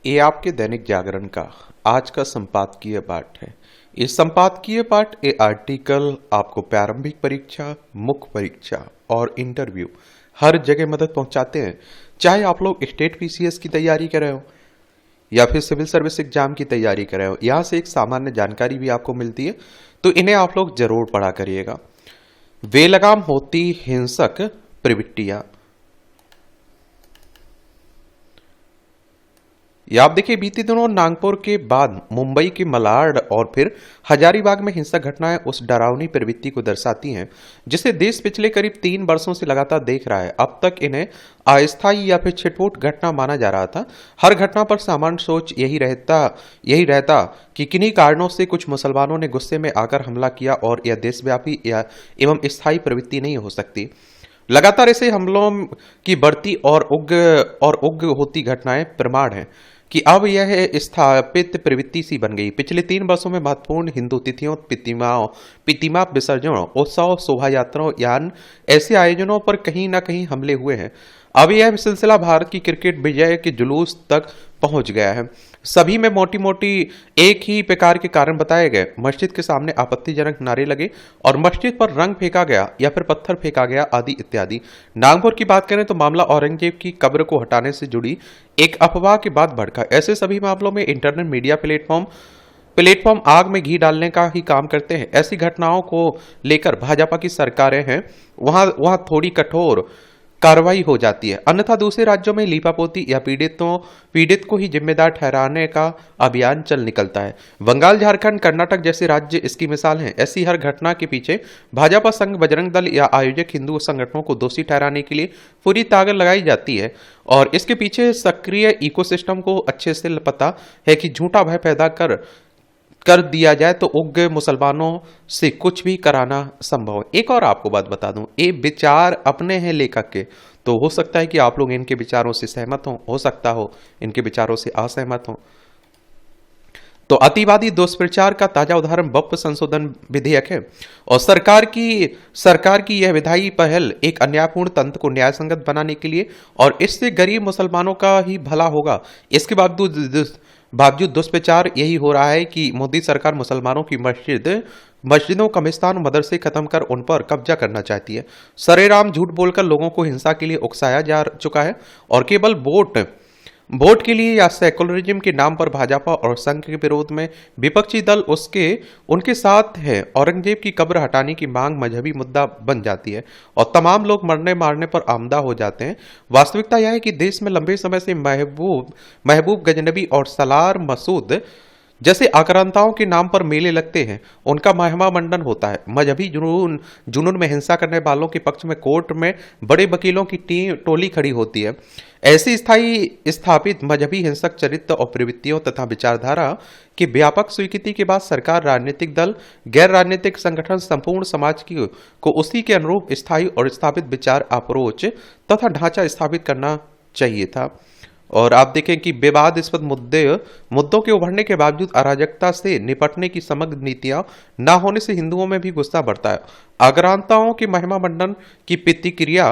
ये आपके दैनिक जागरण का आज का संपादकीय पाठ है। इस संपादकीय पाठ ये आर्टिकल आपको प्रारंभिक परीक्षा, मुख्य परीक्षा और इंटरव्यू हर जगह मदद पहुंचाते हैं। चाहे आप लोग स्टेट पीसीएस की तैयारी कर रहे हो या फिर सिविल सर्विस एग्जाम की तैयारी कर रहे हो, यहाँ से एक सामान्य जानकारी भी आपको मिलती है, तो इन्हें आप लोग जरूर पढ़ा करिएगा। बेलगाम होती हिंसक प्रवृत्तियां। ये आप देखिए, बीते दिनों नागपुर के बाद मुंबई के मलाड और फिर हजारीबाग में हिंसक घटनाएं उस डरावनी प्रवृत्ति को दर्शाती हैं जिसे देश पिछले करीब 3 वर्षों से लगातार देख रहा है। अब तक इन्हें अस्थायी या फिर छिटपुट घटना माना जा रहा था। हर घटना पर सामान्य सोच यही रहता कि किन्हीं कारणों से कुछ मुसलमानों ने गुस्से में आकर हमला किया और यह देशव्यापी या एवं स्थायी प्रवृत्ति नहीं हो सकती। लगातार ऐसे हमलों की बढ़ती और उग्र होती घटनाएं प्रमाण है कि अब यह स्थापित प्रवृत्ति सी बन गई। पिछले 3 वर्षों में महत्वपूर्ण हिंदू तिथियों, प्रतिमा विसर्जनों, उत्सव, शोभा यात्राओं यान ऐसे आयोजनों पर कहीं ना कहीं हमले हुए हैं। अब यह सिलसिला भारत की क्रिकेट विजय के जुलूस तक पहुंच गया है। सभी में मोटी मोटी एक ही प्रकार के कारण बताए गए। मस्जिद के सामने आपत्तिजनक नारे लगे और मस्जिद पर रंग फेंका गया या फिर पत्थर फेंका गया आदि इत्यादि। नागपुर की बात करें तो मामला औरंगजेब की कब्र को हटाने से जुड़ी एक अफवाह के बाद भड़का। ऐसे सभी मामलों में इंटरनेट मीडिया प्लेटफॉर्म आग में घी डालने का ही काम करते हैं। ऐसी घटनाओं को लेकर भाजपा की सरकारें हैं वहां थोड़ी कठोर कार्रवाई हो जाती है, अन्यथा दूसरे राज्यों में लीपापोती या पीड़ित को ही जिम्मेदार ठहराने का अभियान चल निकलता है। बंगाल, झारखंड, कर्नाटक जैसे राज्य इसकी मिसाल हैं। ऐसी हर घटना के पीछे भाजपा संघ, बजरंग दल या आयोजक हिंदू संगठनों को दोषी ठहराने के लिए पूरी ताकत लगाई जाती है और इसके पीछे सक्रिय इकोसिस्टम को अच्छे से पता है कि झूठा भय पैदा कर दिया जाए तो उग्र मुसलमानों से कुछ भी कराना संभव है। एक और आपको बात बता दूं, ये विचार अपने हैं लेखक के, तो हो सकता है कि आप लोग इनके विचारों से सहमत हो सकता हो इनके विचारों से असहमत हो। तो अतिवादी दुष्प्रचार का ताजा उदाहरण वक्फ संशोधन विधेयक है और सरकार की यह विधायी पहल एक अन्यायपूर्ण तंत्र को न्यायसंगत बनाने के लिए और इससे गरीब मुसलमानों का ही भला होगा। इसके बावजूद दुष्प्रचार यही हो रहा है कि मोदी सरकार मुसलमानों की मस्जिदों, कब्रिस्तान, मदरसे खत्म कर उन पर कब्जा करना चाहती है। सरेराम झूठ बोलकर लोगों को हिंसा के लिए उकसाया जा चुका है और केवल वोट के लिए या सेकुलरिज्म के नाम पर भाजपा और संघ के विरोध में विपक्षी दल उनके साथ है। औरंगजेब की कब्र हटाने की मांग मजहबी मुद्दा बन जाती है और तमाम लोग मरने मारने पर आमदा हो जाते हैं। वास्तविकता यह है कि देश में लंबे समय से महबूब गजनबी और सलार मसूद जैसे आक्रांताओं के नाम पर मेले लगते हैं, उनका महिमा मंडन होता है। मजहबी जुनून में हिंसा करने वालों के पक्ष में कोर्ट में बड़े वकीलों की टोली खड़ी होती है। ऐसी स्थापित मजहबी हिंसक चरित्र और प्रवृत्तियों तथा विचारधारा की व्यापक स्वीकृति के बाद सरकार, राजनीतिक दल, गैर राजनीतिक संगठन, संपूर्ण समाज को उसी के अनुरूप स्थायी और स्थापित विचार, अप्रोच तथा ढांचा स्थापित करना चाहिए था। और आप देखें कि विवादास्पद मुद्दों के उभरने के बावजूद अराजकता से निपटने की समग्र नीतियां न होने से हिंदुओं में भी गुस्सा बढ़ता है। आक्रांताओं के महिमा मंडन की प्रतिक्रिया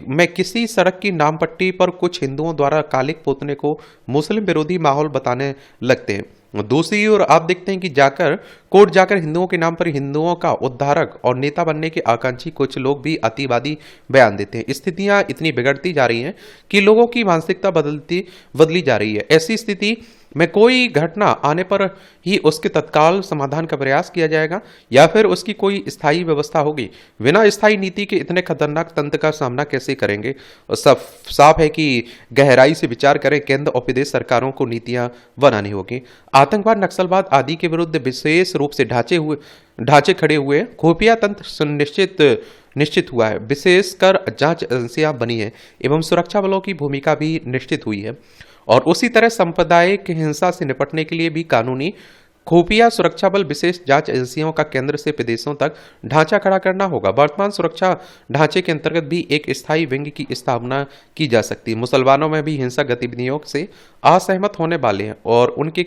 में किसी सड़क की नामपट्टी पर कुछ हिंदुओं द्वारा कालिक पोतने को मुस्लिम विरोधी माहौल बताने लगते हैं। दूसरी ओर आप देखते हैं कि कोर्ट जाकर हिंदुओं के नाम पर हिंदुओं का उद्धारक और नेता बनने के आकांक्षी कुछ लोग भी अतिवादी बयान देते हैं। स्थितियां इतनी बिगड़ती जा रही हैं कि लोगों की मानसिकता बदली जा रही है। ऐसी स्थिति में कोई घटना आने पर ही उसके तत्काल समाधान का प्रयास किया जाएगा या फिर उसकी कोई स्थायी व्यवस्था होगी। बिना स्थायी नीति के इतने खतरनाक तंत्र का सामना कैसे करेंगे? सब साफ है कि गहराई से विचार करें, केंद्र और प्रदेश सरकारों को नीतियां बनानी होगी। आतंकवाद, नक्सलवाद आदि के विरुद्ध विशेष रूप से ढांचे खड़े हुए, खुफिया तंत्र निश्चित हुआ है, विशेषकर जांच एजेंसियां बनी है एवं सुरक्षा बलों की भूमिका भी निश्चित हुई है और उसी तरह सांप्रदायिक हिंसा से निपटने के लिए भी कानूनी खुफिया सुरक्षा बल, विशेष जांच एजेंसियों का केंद्र से प्रदेशों तक ढांचा खड़ा करना होगा। वर्तमान सुरक्षा ढांचे के अंतर्गत भी एक स्थायी विंग की स्थापना की जा सकती है। मुसलमानों में भी हिंसक गतिविधियों से असहमत होने वाले हैं और उनके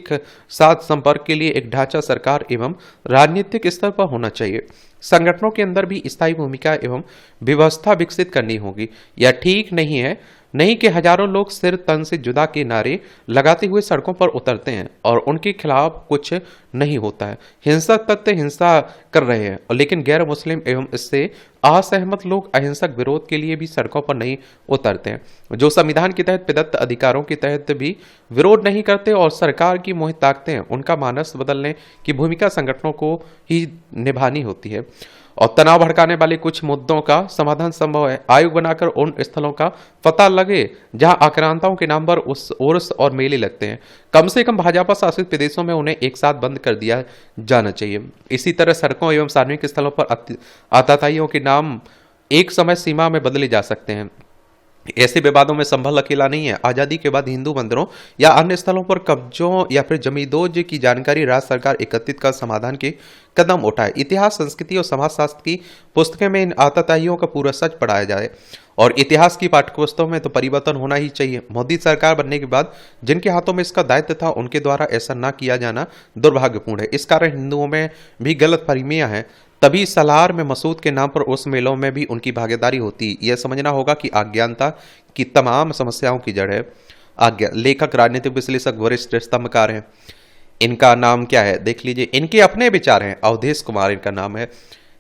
साथ संपर्क के लिए एक ढांचा सरकार एवं राजनीतिक स्तर पर होना चाहिए। संगठनों के अंदर भी स्थायी भूमिका एवं व्यवस्था विकसित करनी होगी। यह ठीक नहीं है नहीं कि हजारों लोग सिर तन से जुदा के नारे लगाते हुए सड़कों पर उतरते हैं और उनके खिलाफ कुछ नहीं होता है। हिंसक तत्व हिंसा कर रहे हैं, लेकिन गैर मुस्लिम एवं इससे असहमत लोग अहिंसक विरोध के लिए भी सड़कों पर नहीं उतरते हैं। जो संविधान के तहत प्रदत्त अधिकारों के तहत भी विरोध नहीं करते और सरकार की मुहित ताकते हैं, उनका मानस बदलने की भूमिका संगठनों को ही निभानी होती है। और तनाव भड़काने वाले कुछ मुद्दों का समाधान संभव है। आयोग बनाकर उन स्थलों का पता लगे जहां आक्रांताओं के नाम पर उर्स और मेले लगते हैं। कम से कम भाजपा शासित प्रदेशों में उन्हें एक साथ बंद कर दिया जाना चाहिए। इसी तरह सड़कों एवं सार्वजनिक स्थलों पर आतताइयों के नाम एक समय सीमा में बदले जा सकते हैं। ऐसे विवादों में संभल अकेला नहीं है। आजादी के बाद हिंदू मंदिरों या अन्य स्थलों पर कब्जों या फिर जमींदोज की जानकारी राज्य सरकार एकत्रित कर समाधान के कदम उठाए। इतिहास, संस्कृति और समाजशास्त्र की पुस्तकें में इन आतताइयों का पूरा सच पढ़ाया जाए और इतिहास की पाठ्यपुस्तकों में तो परिवर्तन होना ही चाहिए। मोदी सरकार बनने के बाद जिनके हाथों में इसका दायित्व था, उनके द्वारा ऐसा न किया जाना दुर्भाग्यपूर्ण है। इस कारण हिंदुओं में भी गलतफहमियां हैं। तभी सलार में मसूद के नाम पर उस मेलों में भी उनकी भागीदारी होती। यह समझना होगा कि अज्ञानता की तमाम समस्याओं की जड़ है आज्ञा। लेखक, राजनीतिक विश्लेषक, वरिष्ठ स्तंभकार हैं। इनका नाम क्या है देख लीजिए। इनके अपने विचार हैं, अवधेश कुमार इनका नाम है।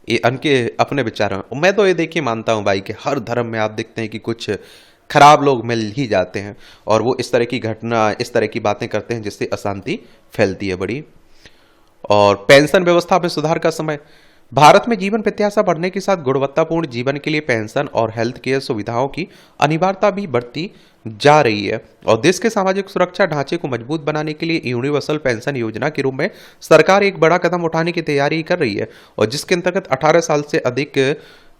ये इनके अपने विचार हैं। मैं तो ये देखिए मानता हूं भाई कि हर धर्म में आप देखते हैं कि कुछ खराब लोग मिल ही जाते हैं और वो इस तरह की घटना, इस तरह की बातें करते हैं जिससे अशांति फैलती है बड़ी। और पेंशन व्यवस्था में सुधार का समय। भारत में जीवन प्रत्याशा बढ़ने के साथ गुणवत्तापूर्ण जीवन के लिए पेंशन और हेल्थ केयर सुविधाओं की अनिवार्यता भी बढ़ती जा रही है और देश के सामाजिक सुरक्षा ढांचे को मजबूत बनाने के लिए यूनिवर्सल पेंशन योजना के रूप में सरकार एक बड़ा कदम उठाने की तैयारी कर रही है और जिसके अंतर्गत 18 साल से अधिक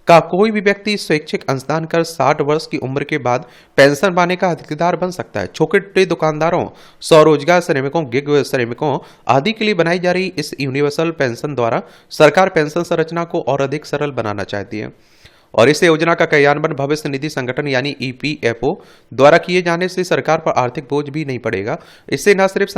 का कोई भी व्यक्ति स्वैच्छिक अंशदान कर 60 वर्ष की उम्र के बाद पेंशन पाने का हकदार बन सकता है। छोटे दुकानदारों, स्वरोजगार श्रमिकों, गिग श्रमिकों आदि के लिए बनाई जा रही इस यूनिवर्सल पेंशन द्वारा सरकार पेंशन संरचना को और अधिक सरल बनाना चाहती है और इस योजना का क्रियान्वयन भविष्य निधि संगठन यानी ईपीएफओ द्वारा किए जाने से सरकार पर आर्थिक बोझ भी नहीं पड़ेगा। इससे न सिर्फ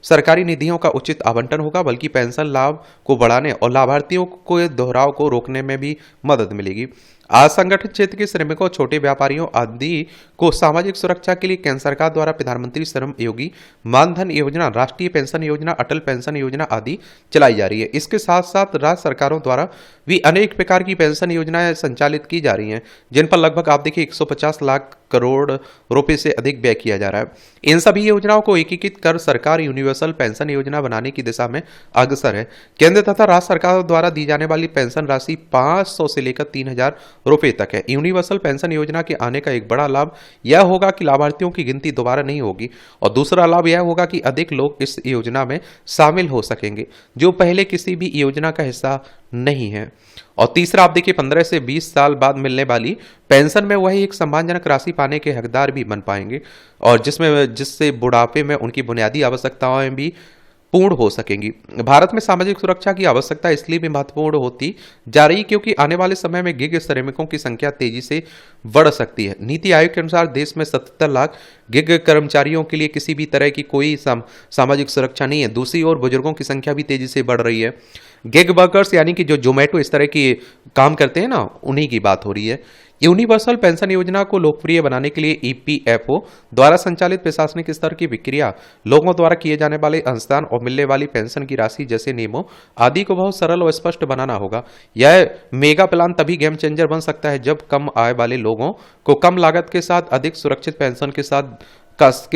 सरकारी निधियों का उचित आवंटन होगा बल्कि पेंशन लाभ को बढ़ाने और लाभार्थियों को दोहराव को रोकने में भी मदद मिलेगी। असंगठित क्षेत्र के श्रमिकों, छोटे व्यापारियों आदि को सामाजिक सुरक्षा के लिए केंद्र सरकार द्वारा प्रधानमंत्री श्रम योगी मानधन योजना, राष्ट्रीय पेंशन योजना, अटल पेंशन योजना आदि चलाई जा रही है। इसके साथ साथ राज्य सरकारों द्वारा भी अनेक प्रकार की पेंशन योजनाएं संचालित की जा रही हैं जिन पर लगभग आप देखिए 150 लाख करोड़ रुपए से अधिक व्यय किया जा रहा है। इन सभी योजनाओं को एकीकृत कर सरकार यूनिवर्सल पेंशन योजना बनाने की दिशा में अग्रसर है। केंद्र तथा राज्य सरकार द्वारा दी जाने वाली पेंशन राशि 500 से लेकर 3000 रुपए तक है। यूनिवर्सल पेंशन योजना के आने का एक बड़ा लाभ यह होगा कि लाभार्थियों की गिनती दोबारा नहीं होगी और दूसरा लाभ यह होगा कि अधिक लोग इस योजना में शामिल हो सकेंगे जो पहले किसी भी योजना का हिस्सा नहीं है। और तीसरा आप देखिए 15 से 20 साल बाद मिलने वाली पेंशन में वही एक सम्मानजनक राशि पाने के हकदार भी बन पाएंगे और जिससे बुढ़ापे में उनकी बुनियादी आवश्यकताएं भी पूर्ण हो सकेंगी। भारत में सामाजिक सुरक्षा की आवश्यकता इसलिए भी महत्वपूर्ण होती जा रही क्योंकि आने वाले समय में गिग श्रमिकों की संख्या तेजी से बढ़ सकती है। नीति आयोग के अनुसार देश में 77 लाख गिग कर्मचारियों के लिए किसी भी तरह की कोई सामाजिक सुरक्षा नहीं है। दूसरी ओर बुजुर्गों की संख्या भी तेजी से बढ़ रही है। गिग वर्कर्स यानी कि जो जोमेटो इस तरह की काम करते हैं ना, उन्हीं की बात हो रही है। यूनिवर्सल पेंशन योजना को लोकप्रिय बनाने के लिए ईपीएफओ द्वारा संचालित प्रशासनिक स्तर की प्रक्रिया, लोगों द्वारा किए जाने वाले अंशदान और मिलने वाली पेंशन की राशि जैसे नियमों आदि को बहुत सरल और स्पष्ट बनाना होगा। यह मेगा प्लान तभी गेम चेंजर बन सकता है जब कम आय वाले लोगों को कम लागत के साथ अधिक सुरक्षित पेंशन के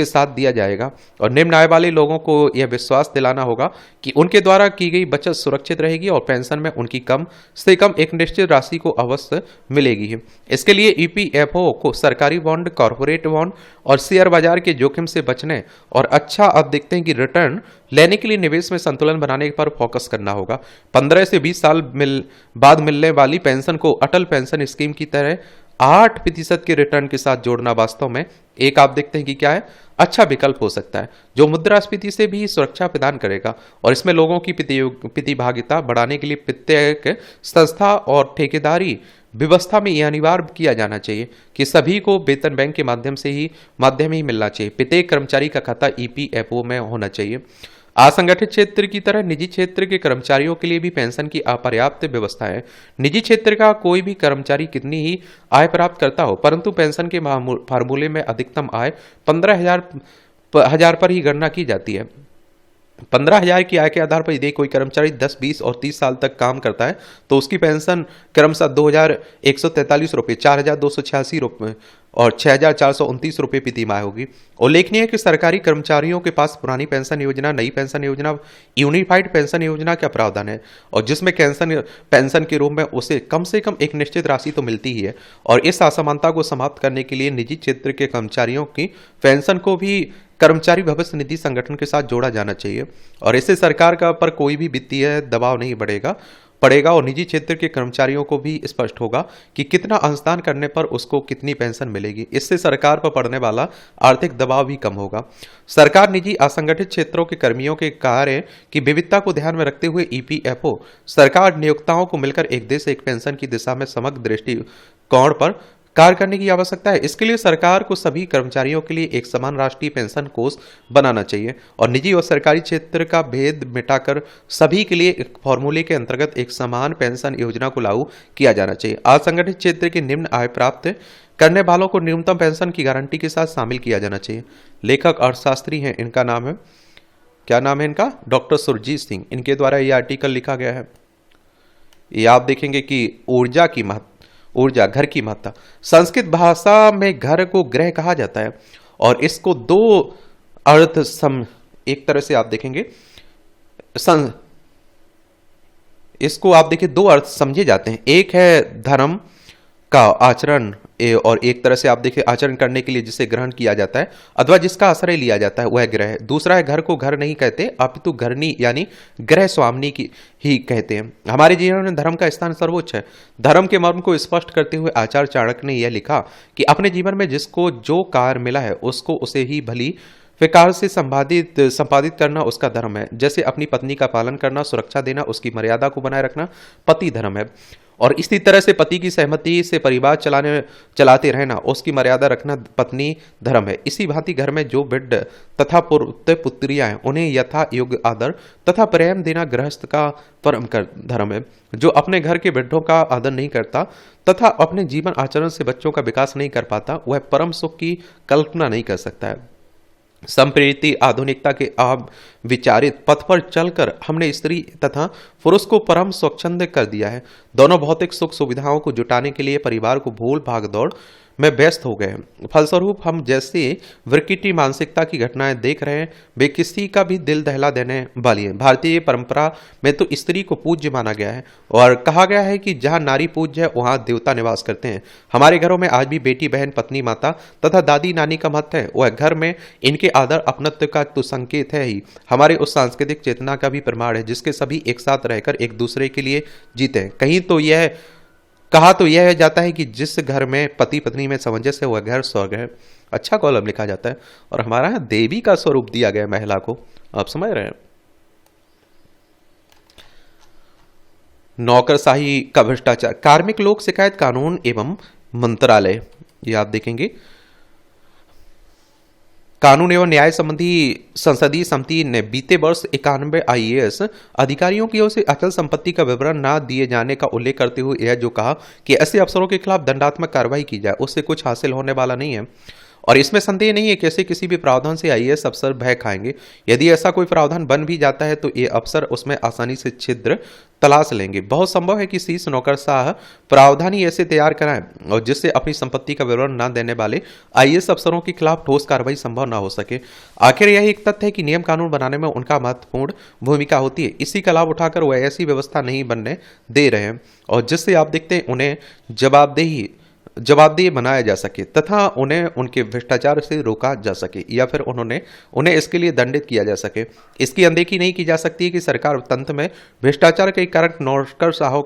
साथ दिया जाएगा और निम्न आय वाले लोगों को यह विश्वास दिलाना होगा कि उनके द्वारा की गई बचत सुरक्षित रहेगी और पेंशन में उनकी कम से कम एक निश्चित राशि को अवश्य मिलेगी। इसके लिए ईपीएफओ को सरकारी बॉन्ड, कॉर्पोरेट बॉन्ड और शेयर बाजार के जोखिम से बचने और अच्छा अब देखते हैं कि रिटर्न लेने के लिए निवेश में संतुलन बनाने पर फोकस करना होगा। 15 से 20 साल बाद मिलने वाली पेंशन को अटल पेंशन स्कीम की तरह 8% के रिटर्न के साथ जोड़ना वास्तव में एक आप देखते हैं कि क्या है, अच्छा विकल्प हो सकता है जो मुद्रास्फीति से भी सुरक्षा प्रदान करेगा और इसमें लोगों की प्रतिभागिता बढ़ाने के लिए प्रत्येक संस्था और ठेकेदारी व्यवस्था में यह अनिवार्य किया जाना चाहिए कि सभी को वेतन बैंक के माध्यम ही मिलना चाहिए। प्रत्येक कर्मचारी का खाता ईपीएफओ में होना चाहिए। असंगठित क्षेत्र की तरह निजी क्षेत्र के कर्मचारियों के लिए भी पेंशन की अपर्याप्त व्यवस्था है। निजी क्षेत्र का कोई भी कर्मचारी कितनी ही आय प्राप्त करता हो, परंतु पेंशन के फार्मूले में अधिकतम आय 15,000 पर ही गणना की जाती है। 15,000 की आय के आधार पर यदि कोई कर्मचारी 10, 20 और 30 साल तक काम करता है तो उसकी पेंशन क्रमशः 2,143 रुपये, 4,286 रुपये और 6,429 रुपये प्रति माह होगी। उल्लेखनीय है कि सरकारी कर्मचारियों के पास पुरानी पेंशन योजना, नई पेंशन योजना, यूनिफाइड पेंशन योजना का प्रावधान है और जिसमें पेंशन के रूप में उसे कम से कम एक निश्चित राशि तो मिलती ही है। और इस असमानता को समाप्त करने के लिए निजी क्षेत्र के कर्मचारियों की पेंशन को भी कर्मचारी भविष्य निधि संगठन के साथ जोड़ा जाना चाहिए और इससे सरकार का पर कोई भी वित्तीय दबाव नहीं पड़ेगा और निजी क्षेत्र के कर्मचारियों को भी स्पष्ट होगा कि कितना अंशदान करने पर उसको कितनी पेंशन मिलेगी। इससे सरकार पर पड़ने वाला आर्थिक दबाव भी कम होगा। सरकार निजी असंगठित क्षेत्रों के कर्मियों के कार्य की विविधता को ध्यान में रखते हुए ईपीएफओ सरकार नियोक्ताओं को मिलकर एक देश एक पेंशन की दिशा में समग्र दृष्टिकोण पर कार्य करने की आवश्यकता है। इसके लिए सरकार को सभी कर्मचारियों के लिए एक समान राष्ट्रीय पेंशन कोष बनाना चाहिए और निजी और सरकारी क्षेत्र का भेद मिटाकर सभी के लिए एक फॉर्मूले के अंतर्गत एक समान पेंशन योजना को लागू किया जाना चाहिए। असंगठित क्षेत्र के निम्न आय प्राप्त करने वालों को न्यूनतम पेंशन की गारंटी के साथ शामिल किया जाना चाहिए। लेखक अर्थशास्त्री हैं, इनका नाम है, क्या नाम है इनका? डॉक्टर सुरजीत सिंह। इनके द्वारा यह आर्टिकल लिखा गया है। ये आप देखेंगे कि ऊर्जा, घर की महत्ता। संस्कृत भाषा में घर को गृह कहा जाता है और इसको दो अर्थ एक तरह से आप देखेंगे इसको आप देखिए दो अर्थ समझे जाते हैं। एक है धर्म का आचरण और एक तरह से आप देखिए आचरण करने के लिए जिसे ग्रहण किया जाता है अथवा जिसका आश्रय लिया जाता है वह ग्रह है। दूसरा है घर को घर नहीं कहते अपितु घरनी यानी गृह स्वामिनी की ही कहते हैं। हमारे जीवन में धर्म का स्थान सर्वोच्च है। धर्म के मर्म को स्पष्ट करते हुए आचार्य चाणक्य ने यह लिखा कि अपने जीवन में जिसको जो कार्य मिला है उसको उसे ही भली विकार से संपादित करना उसका धर्म है। जैसे अपनी पत्नी का पालन करना, सुरक्षा देना, उसकी मर्यादा को बनाए रखना पति धर्म है और इसी तरह से पति की सहमति से परिवार चलाते रहना, उसकी मर्यादा रखना पत्नी धर्म है। इसी भांति घर में जो बिड्ड तथा पुत्र पुत्रियां हैं उन्हें यथा योग्य आदर तथा प्रेम देना गृहस्थ का परम धर्म है। जो अपने घर के बिड्ढों का आदर नहीं करता तथा अपने जीवन आचरण से बच्चों का विकास नहीं कर पाता वह परम सुख की कल्पना नहीं कर सकता है। संप्रेरित आधुनिकता के विचारित पथ पर चलकर हमने स्त्री तथा पुरुष को परम स्वच्छंद कर दिया है। दोनों भौतिक सुख सुविधाओं को जुटाने के लिए परिवार को भूल भाग दौड़ में व्यस्त हो गए हैं। फलस्वरूप हम जैसे विकृति मानसिकता की घटनाएं देख रहे हैं वे किसी का भी दिल दहला देने वाली है। भारतीय परंपरा में तो स्त्री को पूज्य माना गया है और कहा गया है कि जहां नारी पूज्य है वहां देवता निवास करते हैं। हमारे घरों में आज भी बेटी बहन पत्नी माता तथा दादी नानी का महत्व है। वह घर में इनके आदर अपनत्व का तो संकेत है ही, हमारे उस सांस्कृतिक चेतना का भी प्रमाण है जिसके सभी एक साथ रहकर एक दूसरे के लिए जीते हैं। कहा तो यह जाता है कि जिस घर में पति पत्नी में सामंजस्य है वह घर स्वर्ग है। अच्छा कॉलम लिखा जाता है और हमारा यहाँ देवी का स्वरूप दिया गया महिला को, आप समझ रहे हैं। नौकरशाही का भ्रष्टाचार, कार्मिक लोक शिकायत कानून एवं मंत्रालय, ये आप देखेंगे कानून एवं न्याय संबंधी संसदीय समिति ने बीते वर्ष 91 आईएएस अधिकारियों की ओर से अचल संपत्ति का विवरण न दिए जाने का उल्लेख करते हुए यह जो कहा कि ऐसे अफसरों के खिलाफ दंडात्मक कार्रवाई की जाए, उससे कुछ हासिल होने वाला नहीं है और इसमें संदेह नहीं है कि ऐसे किसी भी प्रावधान से आईएएस अफसर भय खाएंगे। यदि ऐसा कोई प्रावधान बन भी जाता है तो ये अफसर उसमें आसानी से छिद्र तलाश लेंगे। बहुत संभव है कि शीर्ष नौकरशाह प्रावधान ही ऐसे तैयार कराएं और जिससे अपनी संपत्ति का विवरण न देने वाले आईएएस अफसरों के खिलाफ ठोस कार्रवाई संभव न हो सके। आखिर यही एक तथ्य है कि नियम कानून बनाने में उनका महत्वपूर्ण भूमिका होती है। इसी का लाभ उठाकर वह ऐसी व्यवस्था नहीं बनने दे रहे हैं और जिससे आप देखते हैं उन्हें जवाबदेह बनाया जा सके तथा उन्हें उनके भ्रष्टाचार से रोका जा सके या फिर उन्हें इसके लिए दंडित किया जा सके। इसकी अनदेखी नहीं की जा सकती है कि सरकार तंत्र में भ्रष्टाचार के कारण नौकरशाहों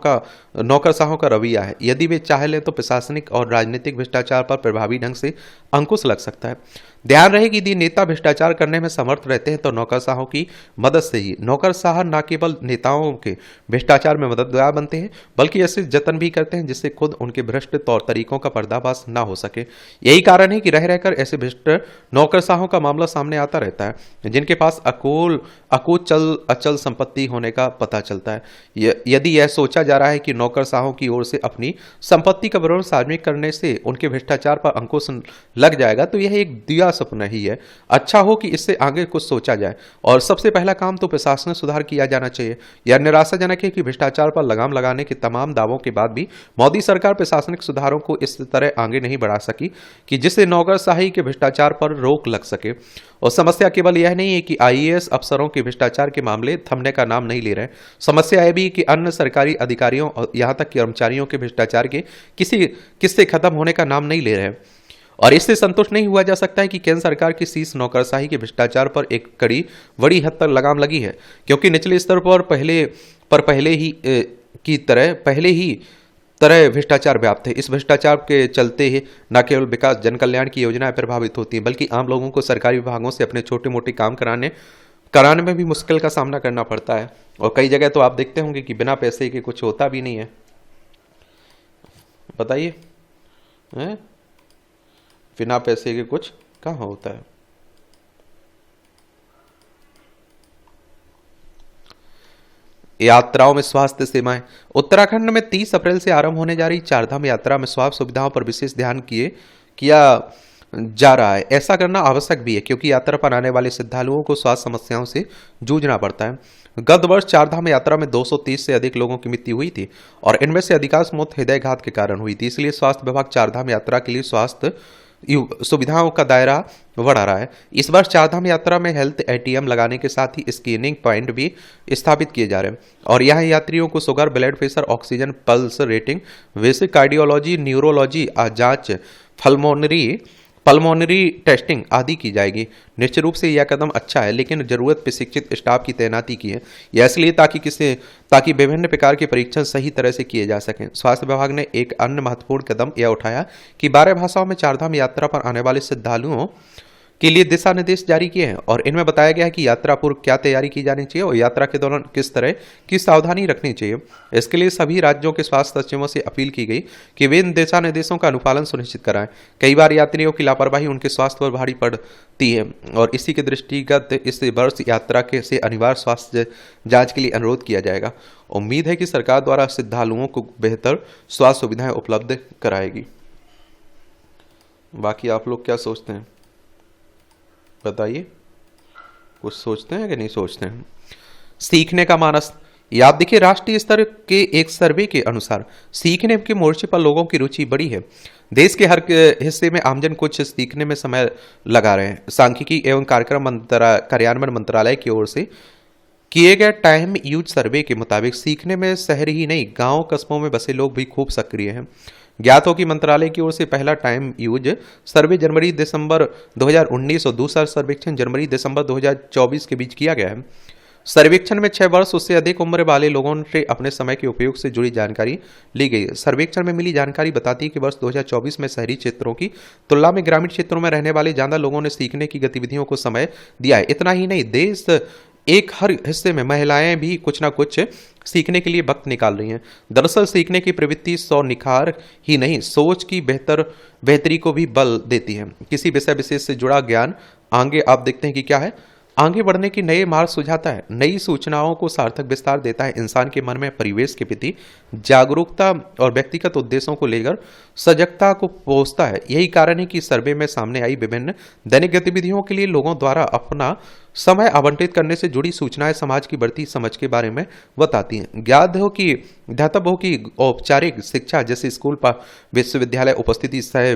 का रवैया है। यदि वे चाहे ले तो प्रशासनिक और राजनीतिक भ्रष्टाचार पर प्रभावी ढंग से अंकुश लग सकता है। ध्यान रहे कि यदि नेता भ्रष्टाचार करने में समर्थ रहते हैं तो नौकरशाहों की मदद से ही नौकरशाह न केवल नेताओं के भ्रष्टाचार में मददगार बनते हैं बल्कि ऐसे जतन भी करते हैं जिससे खुद उनके भ्रष्ट तौर तरीकों का पर्दाफाश न हो सके। यही कारण है कि रह रहकर ऐसे भ्रष्ट नौकरशाहों का मामला सामने आता रहता है जिनके पास अकुचल अचल संपत्ति होने का पता चलता है। यदि यह सोचा जा रहा है कि नौकरशाहों की ओर से अपनी संपत्ति का विवरण सार्वजनिक करने से उनके भ्रष्टाचार पर अंकुश लग जाएगा तो यह एक दिया सपना ही है। अच्छा हो कि इससे आगे कुछ सोचा जाए और सबसे पहला काम तो प्रशासनिक सुधार किया जाना चाहिए। यह निराशाजनक है कि भ्रष्टाचार पर लगाम लगाने के तमाम दावों के बाद भी मोदी सरकार प्रशासनिक सुधारों को इस तरह आगे नहीं बढ़ा सकी कि जिससे नौकरशाही के भ्रष्टाचार पर रोक लग सके। और समस्या केवल यह नहीं है कि आईएएस अफसरों के भ्रष्टाचार के मामले थमने का नाम नहीं ले रहे, समस्या यह भी कि अन्य सरकारी अधिकारियों और यहां तक कर्मचारियों के भ्रष्टाचार के किसी किस्से खत्म होने का नाम नहीं ले रहे हैं। और इससे संतुष्ट नहीं हुआ जा सकता है कि केंद्र सरकार की शीर्ष नौकरशाही के भ्रष्टाचार पर एक कड़ी बड़ी हद तक लगाम लगी है, क्योंकि निचले स्तर पर पहले ही तरह भ्रष्टाचार व्याप्त है। इस भ्रष्टाचार के चलते ही न केवल विकास जन कल्याण की योजनाएं प्रभावित होती हैं बल्कि आम लोगों को सरकारी विभागों से अपने छोटे मोटे काम कराने में भी मुश्किल का सामना करना पड़ता है। और कई जगह तो आप देखते होंगे कि बिना पैसे के कुछ होता भी नहीं है। बताइए, बिना पैसे के कुछ कहाँ होता है। यात्राओं में स्वास्थ्य सेवाएं। उत्तराखंड में 30 अप्रैल से आरंभ होने जा रही चारधाम यात्रा में स्वास्थ्य सुविधाओं पर विशेष ध्यान किया जा रहा है। ऐसा करना आवश्यक भी है क्योंकि यात्रा पर आने वाले श्रद्धालुओं को स्वास्थ्य समस्याओं से जूझना पड़ता है। गत वर्ष चारधाम यात्रा में 230 से अधिक लोगों की मृत्यु हुई थी और इनमें से अधिकांश मौत हृदयघात के कारण हुई थी। इसलिए स्वास्थ्य विभाग चारधाम यात्रा के लिए स्वास्थ्य सुविधाओं का दायरा बढ़ा रहा है। इस वर्ष चारधाम यात्रा में हेल्थ एटीएम लगाने के साथ ही स्क्रीनिंग पॉइंट भी स्थापित किए जा रहे हैं और यहाँ यात्रियों को sugar, blood pressure, oxygen, pulse rating, basic cardiology, neurology जांच, पल्मोनरी टेस्टिंग आदि की जाएगी। निश्चित रूप से यह कदम अच्छा है, लेकिन जरूरत प्रशिक्षित स्टाफ की तैनाती की है। यह इसलिए ताकि विभिन्न प्रकार के परीक्षण सही तरह से किए जा सकें। स्वास्थ्य विभाग ने एक अन्य महत्वपूर्ण कदम यह उठाया कि 12 भाषाओं में चारधाम यात्रा पर आने वाले श्रद्धालुओं के लिए दिशा निर्देश जारी किए हैं और इनमें बताया गया है कि यात्रा पूर्व क्या तैयारी की जानी चाहिए और यात्रा के दौरान किस तरह की सावधानी रखनी चाहिए। इसके लिए सभी राज्यों के स्वास्थ्य सचिवों से अपील की गई कि वे इन दिशा निर्देशों का अनुपालन सुनिश्चित कराएं। कई बार यात्रियों की लापरवाही उनके स्वास्थ्य पर भारी पड़ती है और इसी के दृष्टिगत इस वर्ष यात्रा से अनिवार्य स्वास्थ्य जांच के लिए अनुरोध किया जाएगा। उम्मीद है कि सरकार द्वारा श्रद्धालुओं को बेहतर स्वास्थ्य सुविधाएं उपलब्ध कराएगी। बाकी आप लोग क्या सोचते हैं, बताइए। कुछ सोचते हैं कि नहीं सोचते हैं। सीखने का मानस। याद देखिए, राष्ट्रीय स्तर के एक सर्वे के अनुसार सीखने के मोर्चे पर लोगों की रुचि बढ़ी है। देश के हर हिस्से में आमजन कुछ सीखने में समय लगा रहे हैं। सांख्यिकी एवं कार्यान्वयन मंत्रालय की ओर से किए गए टाइम यूज सर्वे के मुताबिक सीखने में शहर ही नहीं गांव कस्बों में बसे लोग भी खूब सक्रिय हैं। ज्ञात हो कि मंत्रालय की ओर से पहला टाइम यूज सर्वे जनवरी-दिसंबर 2019 और दूसरा सर्वेक्षण जनवरी-दिसंबर 2024 के बीच किया गया है। सर्वेक्षण में 6 वर्ष उससे अधिक उम्र वाले लोगों से अपने समय के उपयोग से जुड़ी जानकारी ली गई। सर्वेक्षण में मिली जानकारी बताती है कि वर्ष 2024 में शहरी क्षेत्रों की तुलना में ग्रामीण क्षेत्रों में रहने वाले ज्यादा लोगों ने सीखने की गतिविधियों को समय दिया है। इतना ही नहीं, देश एक हर हिस्से में महिलाएं भी कुछ ना कुछ सीखने के लिए वक्त निकाल रही हैं। दरअसल सीखने की प्रवृत्ति सौ निखार ही नहीं, सोच की बेहतरी को भी बल देती है। किसी विषय विशेष से जुड़ा ज्ञान आगे आप देखते हैं कि क्या है, आगे बढ़ने की नए मार्ग सुझाता है, नई सूचनाओं को सार्थक विस्तार देता है, इंसान के मन में परिवेश के प्रति जागरूकता और व्यक्तिगत उद्देश्यों को लेकर सजगता को पोषता है। यही कारण है कि सर्वे में सामने आई विभिन्न दैनिक गतिविधियों के लिए लोगों द्वारा अपना समय आवंटित करने से जुड़ी सूचनाएं समाज की बढ़ती समझ के बारे में बताती हैं। ध्यातव्य हो कि औपचारिक शिक्षा जैसे स्कूल, विश्वविद्यालय, उपस्थिति सह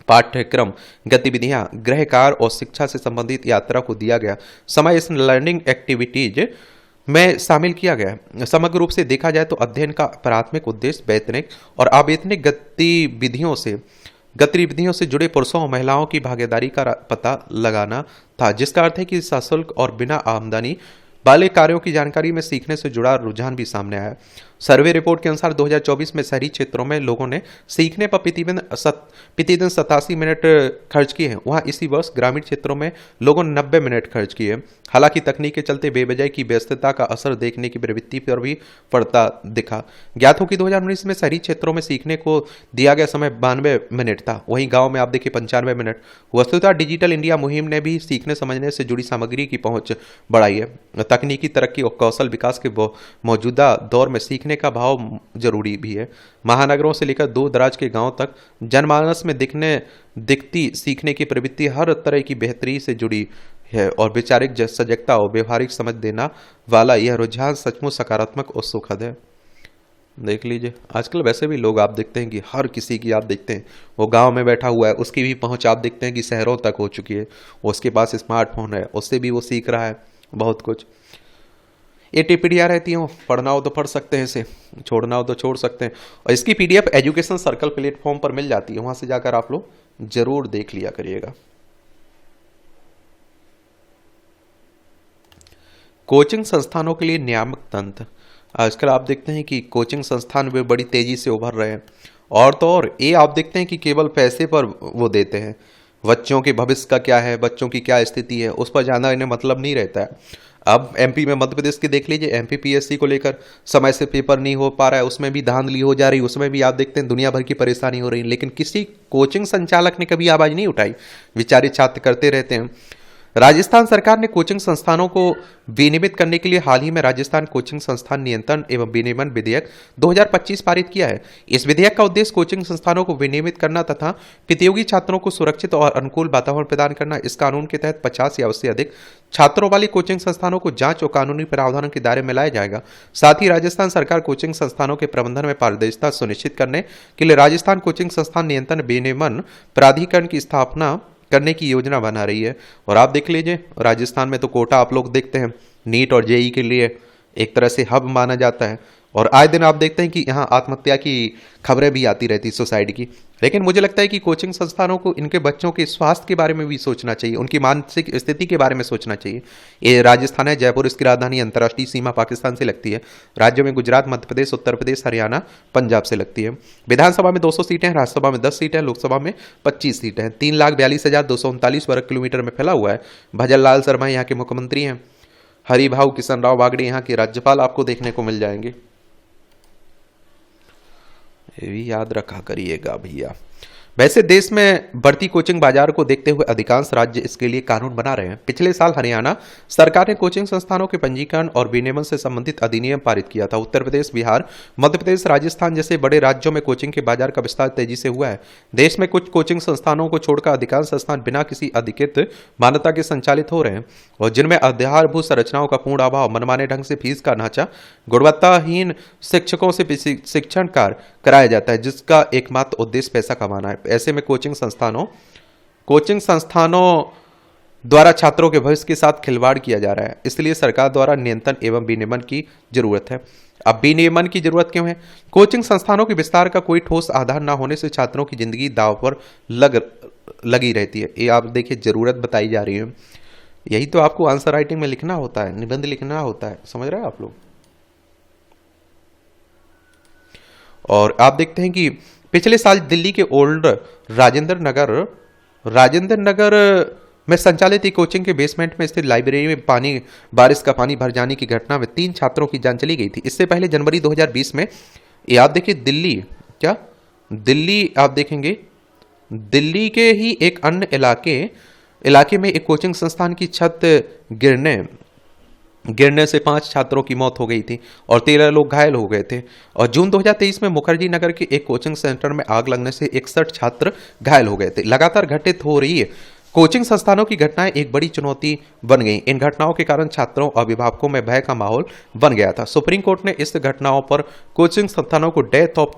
पाठ्यक्रम गतिविधियां, गृह कार्य और शिक्षा से संबंधित यात्रा को दिया गया समय इस लर्निंग एक्टिविटीज में शामिल किया गया। समग्र रूप से देखा जाए तो अध्ययन का प्राथमिक उद्देश्य वैतनिक और अवैतनिक गतिविधियों से जुड़े पुरुषों और महिलाओं की भागीदारी का पता लगाना था, जिसका अर्थ है कि सशुल्क और बिना आमदनी बालिग कार्यों की जानकारी में सीखने से जुड़ा रुझान भी सामने आया। सर्वे रिपोर्ट के अनुसार 2024 में शहरी क्षेत्रों में लोगों ने सीखने पर प्रतिदिन 87 मिनट खर्च किए हैं, वहां इसी वर्ष ग्रामीण क्षेत्रों में लोगों ने 90 मिनट खर्च किए हैं। हालांकि तकनीक के चलते बेवजह की व्यस्तता का असर देखने की प्रवृत्ति पर भी पड़ता दिखा। ज्ञात हो कि 2019 में शहरी क्षेत्रों में सीखने को दिया गया समय 92 मिनट था, वहीं गांव में आप देखिए 95 मिनट। वस्तुतः डिजिटल इंडिया मुहिम ने भी सीखने समझने से जुड़ी सामग्री की पहुंच बढ़ाई है। तकनीकी तरक्की और कौशल विकास के मौजूदा दौर में सीखने का भाव जरूरी भी है। महानगरों से लेकर दूर दराज के गांव तक जनमानस में दिखती सीखने की प्रवृत्ति हर तरह की बेहतरी से जुड़ी है और वैचारिक सजगता और व्यवहारिक समझ देना वाला यह रुझान सचमुच सकारात्मक और सुखद है। देख लीजिए, आजकल वैसे भी लोग आप देखते हैं कि हर किसी की आप देखते हैं वो गांव में बैठा हुआ है, उसकी भी पहुंच आप देखते हैं कि शहरों तक हो चुकी है। उसके पास स्मार्टफोन है, उससे भी वो सीख रहा है बहुत कुछ। ये टिप्पणियाँ रहती हो, पढ़ना हो तो पढ़ सकते हैं, इसे छोड़ना हो तो छोड़ सकते हैं। और इसकी पीडीएफ एजुकेशन सर्कल प्लेटफॉर्म पर मिल जाती है, वहां से जाकर आप लोग जरूर देख लिया करिएगा। कोचिंग संस्थानों के लिए नियामक तंत्र। आजकल आप देखते हैं कि कोचिंग संस्थान भी बड़ी तेजी से उभर रहे हैं, और तो और ये आप देखते हैं कि केवल पैसे पर वो देते हैं। बच्चों के भविष्य का क्या है, बच्चों की क्या स्थिति है, उस पर ज़्यादा इन्हें मतलब नहीं रहता है। अब एमपी में, मध्य प्रदेश के देख लीजिए, एमपी पीएससी को लेकर समय से पेपर नहीं हो पा रहा है, उसमें भी धांधली हो जा रही, उसमें भी आप देखते हैं दुनिया भर की परेशानी हो रही है, लेकिन किसी कोचिंग संचालक ने कभी आवाज़ नहीं उठाई। बेचारे छात्र करते रहते हैं। राजस्थान सरकार ने कोचिंग संस्थानों को विनियमित करने के लिए हाल ही में राजस्थान कोचिंग संस्थान नियंत्रण एवं विनियमन विधेयक 2025 पारित किया है। इस विधेयक का उद्देश्य कोचिंग संस्थानों को विनियमित करना तथा प्रतियोगी छात्रों को सुरक्षित और अनुकूल वातावरण प्रदान करना। इस कानून के तहत 50 या उससे अधिक छात्रों वाली कोचिंग संस्थानों को जांच और कानूनी प्रावधानों के दायरे में लाया जाएगा। साथ ही राजस्थान सरकार कोचिंग संस्थानों के प्रबंधन में पारदर्शिता सुनिश्चित करने के लिए राजस्थान कोचिंग संस्थान नियंत्रण विनियमन प्राधिकरण की स्थापना करने की योजना बना रही है। और आप देख लीजिए, राजस्थान में तो कोटा आप लोग देखते हैं नीट और जेई के लिए एक तरह से हब माना जाता है, और आए दिन आप देखते हैं कि यहाँ आत्महत्या की खबरें भी आती रहती सोसाइटी की। लेकिन मुझे लगता है कि कोचिंग संस्थानों को इनके बच्चों के स्वास्थ्य के बारे में भी सोचना चाहिए, उनकी मानसिक स्थिति के बारे में सोचना चाहिए। ये राजस्थान है, जयपुर इसकी राजधानी, अंतर्राष्ट्रीय सीमा पाकिस्तान से लगती है। राज्यों में गुजरात, मध्य प्रदेश, उत्तर प्रदेश, हरियाणा, पंजाब से लगती है। विधानसभा में 200 सीटें हैं, राज्यसभा में 10 सीटें हैं, लोकसभा में 25 सीटें हैं। 3,42,239 वर्ग किलोमीटर में फैला हुआ है। भजन लाल शर्मा यहाँ के मुख्यमंत्री हैं। हरिभाऊ किशन राव बागड़े यहाँ के राज्यपाल आपको देखने को मिल जाएंगे। ये भी याद रखा करिएगा भैया। वैसे देश में बढ़ती कोचिंग बाजार को देखते हुए अधिकांश राज्य इसके लिए कानून बना रहे हैं। पिछले साल हरियाणा सरकार ने कोचिंग संस्थानों के पंजीकरण और विनियमन से संबंधित अधिनियम पारित किया था। उत्तर प्रदेश, बिहार, मध्य प्रदेश, राजस्थान जैसे बड़े राज्यों में कोचिंग के बाजार का विस्तार तेजी से हुआ है। देश में कुछ कोचिंग संस्थानों को छोड़कर अधिकांश संस्थान बिना किसी अधिकृत मान्यता के संचालित हो रहे हैं, और जिनमें आधारभूत संरचनाओं का पूर्ण अभाव, मनमाने ढंग से फीस का ढांचा, गुणवत्ताहीन शिक्षकों से शिक्षण कार्य कराया जाता है, जिसका एकमात्र उद्देश्य पैसा कमाना है। ऐसे में कोचिंग संस्थानों द्वारा छात्रों के भविष्य के साथ खिलवाड़ किया जा रहा है। इसलिए सरकार द्वारा नियंत्रण एवं विनियमन की जरूरत है। अब विनियमन की जरूरत क्यों है? कोचिंग संस्थानों के विस्तार का कोई ठोस आधार न होने से छात्रों की जिंदगी दांव पर लगी रहती है। ये आप देखिए, जरूरत बताई जा रही है। यही तो आपको आंसर राइटिंग में लिखना होता है, निबंध लिखना होता है, समझ रहे हैं आप लोग। और आप देखते हैं कि पिछले साल दिल्ली के ओल्ड राजेंद्र नगर में संचालित एक कोचिंग के बेसमेंट में स्थित लाइब्रेरी में बारिश का पानी भर जाने की घटना में 3 छात्रों की जान चली गई थी। इससे पहले जनवरी 2020 में आप देखिए दिल्ली आप देखेंगे, दिल्ली के ही एक अन्य इलाके में एक कोचिंग संस्थान की छत गिरने से 5 छात्रों की मौत हो गई थी और 13 लोग घायल हो गए थे। और जून 2023 में मुखर्जी नगर के एक कोचिंग सेंटर में आग लगने से 61 छात्र घायल हो गए थे। लगातार घटित हो रही है कोचिंग संस्थानों की घटनाएं एक बड़ी चुनौती बन गई। इन घटनाओं के कारण छात्रों और अभिभावकों में भय का माहौल बन गया था। सुप्रीम कोर्ट ने इस घटनाओं पर कोचिंग संस्थानों को डेथ ऑफ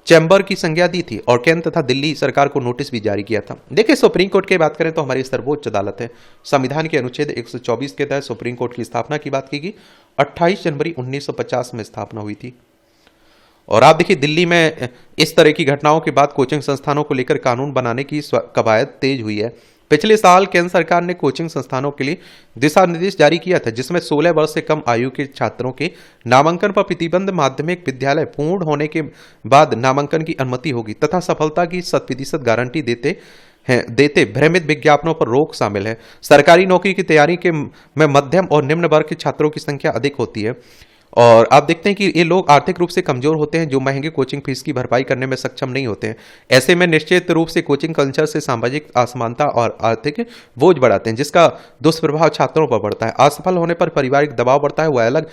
चैम्बर की संज्ञा दी थी और केंद्र तथा दिल्ली सरकार को नोटिस भी जारी किया था। देखिए, सुप्रीम कोर्ट की बात करें तो हमारी सर्वोच्च अदालत है। संविधान के अनुच्छेद 124 के तहत सुप्रीम कोर्ट की स्थापना की बात की गई। 28 जनवरी 1950 में स्थापना हुई थी। और आप देखिए, दिल्ली में इस तरह की घटनाओं के बाद कोचिंग संस्थानों को लेकर कानून बनाने की कवायद तेज हुई है। पिछले साल केंद्र सरकार ने कोचिंग संस्थानों के लिए दिशा निर्देश जारी किया था, जिसमें 16 वर्ष से कम आयु के छात्रों के नामांकन पर प्रतिबंध, माध्यमिक विद्यालय पूर्ण होने के बाद नामांकन की अनुमति होगी तथा सफलता की 100% गारंटी देते भ्रमित विज्ञापनों पर रोक शामिल है। सरकारी नौकरी की तैयारी में मध्यम और निम्न वर्ग के छात्रों की संख्या अधिक होती है और आप देखते हैं कि ये लोग आर्थिक रूप से कमजोर होते हैं, जो महंगे कोचिंग फीस की भरपाई करने में सक्षम नहीं होते हैं। ऐसे में निश्चित रूप से कोचिंग कल्चर से सामाजिक असमानता और आर्थिक बोझ बढ़ाते हैं, जिसका दुष्प्रभाव छात्रों पर पड़ता है। असफल होने पर पारिवारिक दबाव बढ़ता है, वह अलग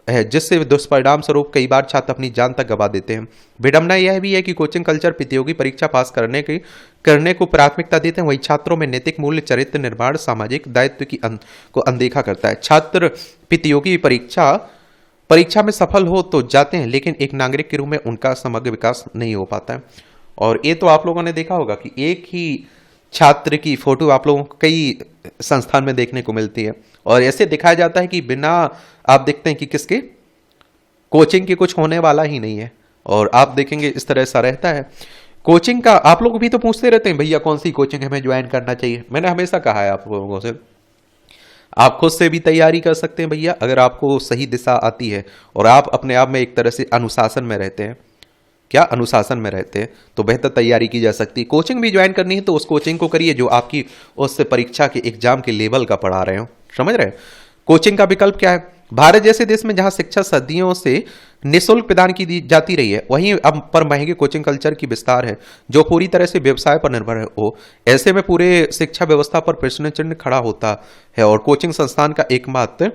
है, जिससे दुष्परिणाम स्वरूप कई बार छात्र अपनी जान तक गंवा देते हैं। विडंबना यह भी है कि कोचिंग कल्चर प्रतियोगी परीक्षा पास करने को प्राथमिकता देते हैं, वही छात्रों में नैतिक मूल्य, चरित्र निर्माण, सामाजिक दायित्व को अनदेखा करता है। छात्र प्रतियोगी परीक्षा में सफल हो तो जाते हैं, लेकिन एक नागरिक के रूप में उनका समग्र विकास नहीं हो पाता है। और ये तो आप लोगों ने देखा होगा कि एक ही छात्र की फोटो आप लोगों को कई संस्थान में देखने को मिलती है और ऐसे दिखाया जाता है कि बिना आप देखते हैं कि किसके कोचिंग के कुछ होने वाला ही नहीं है। और आप देखेंगे इस तरह सा रहता है। कोचिंग का आप लोग भी तो पूछते रहते हैं, भैया कौन सी कोचिंग हमें ज्वाइन करना चाहिए। मैंने हमेशा कहा है आप लोगों से, आप खुद से भी तैयारी कर सकते हैं भैया, अगर आपको सही दिशा आती है और आप अपने आप में एक तरह से अनुशासन में रहते हैं, अनुशासन में रहते हैं, तो बेहतर तैयारी की जा सकती है। कोचिंग भी ज्वाइन करनी है तो उस कोचिंग को करिए जो आपकी उस परीक्षा के एग्जाम के लेवल का पढ़ा रहे हो, समझ रहे हैं। कोचिंग का विकल्प क्या है? भारत जैसे देश में जहां शिक्षा सदियों से निःशुल्क प्रदान की जाती रही है, वहीं अब पर महंगे कोचिंग कल्चर की विस्तार है जो पूरी तरह से व्यवसाय पर निर्भर हो। ऐसे में पूरे शिक्षा व्यवस्था पर प्रश्न चिन्ह खड़ा होता है और कोचिंग संस्थान का एकमात्र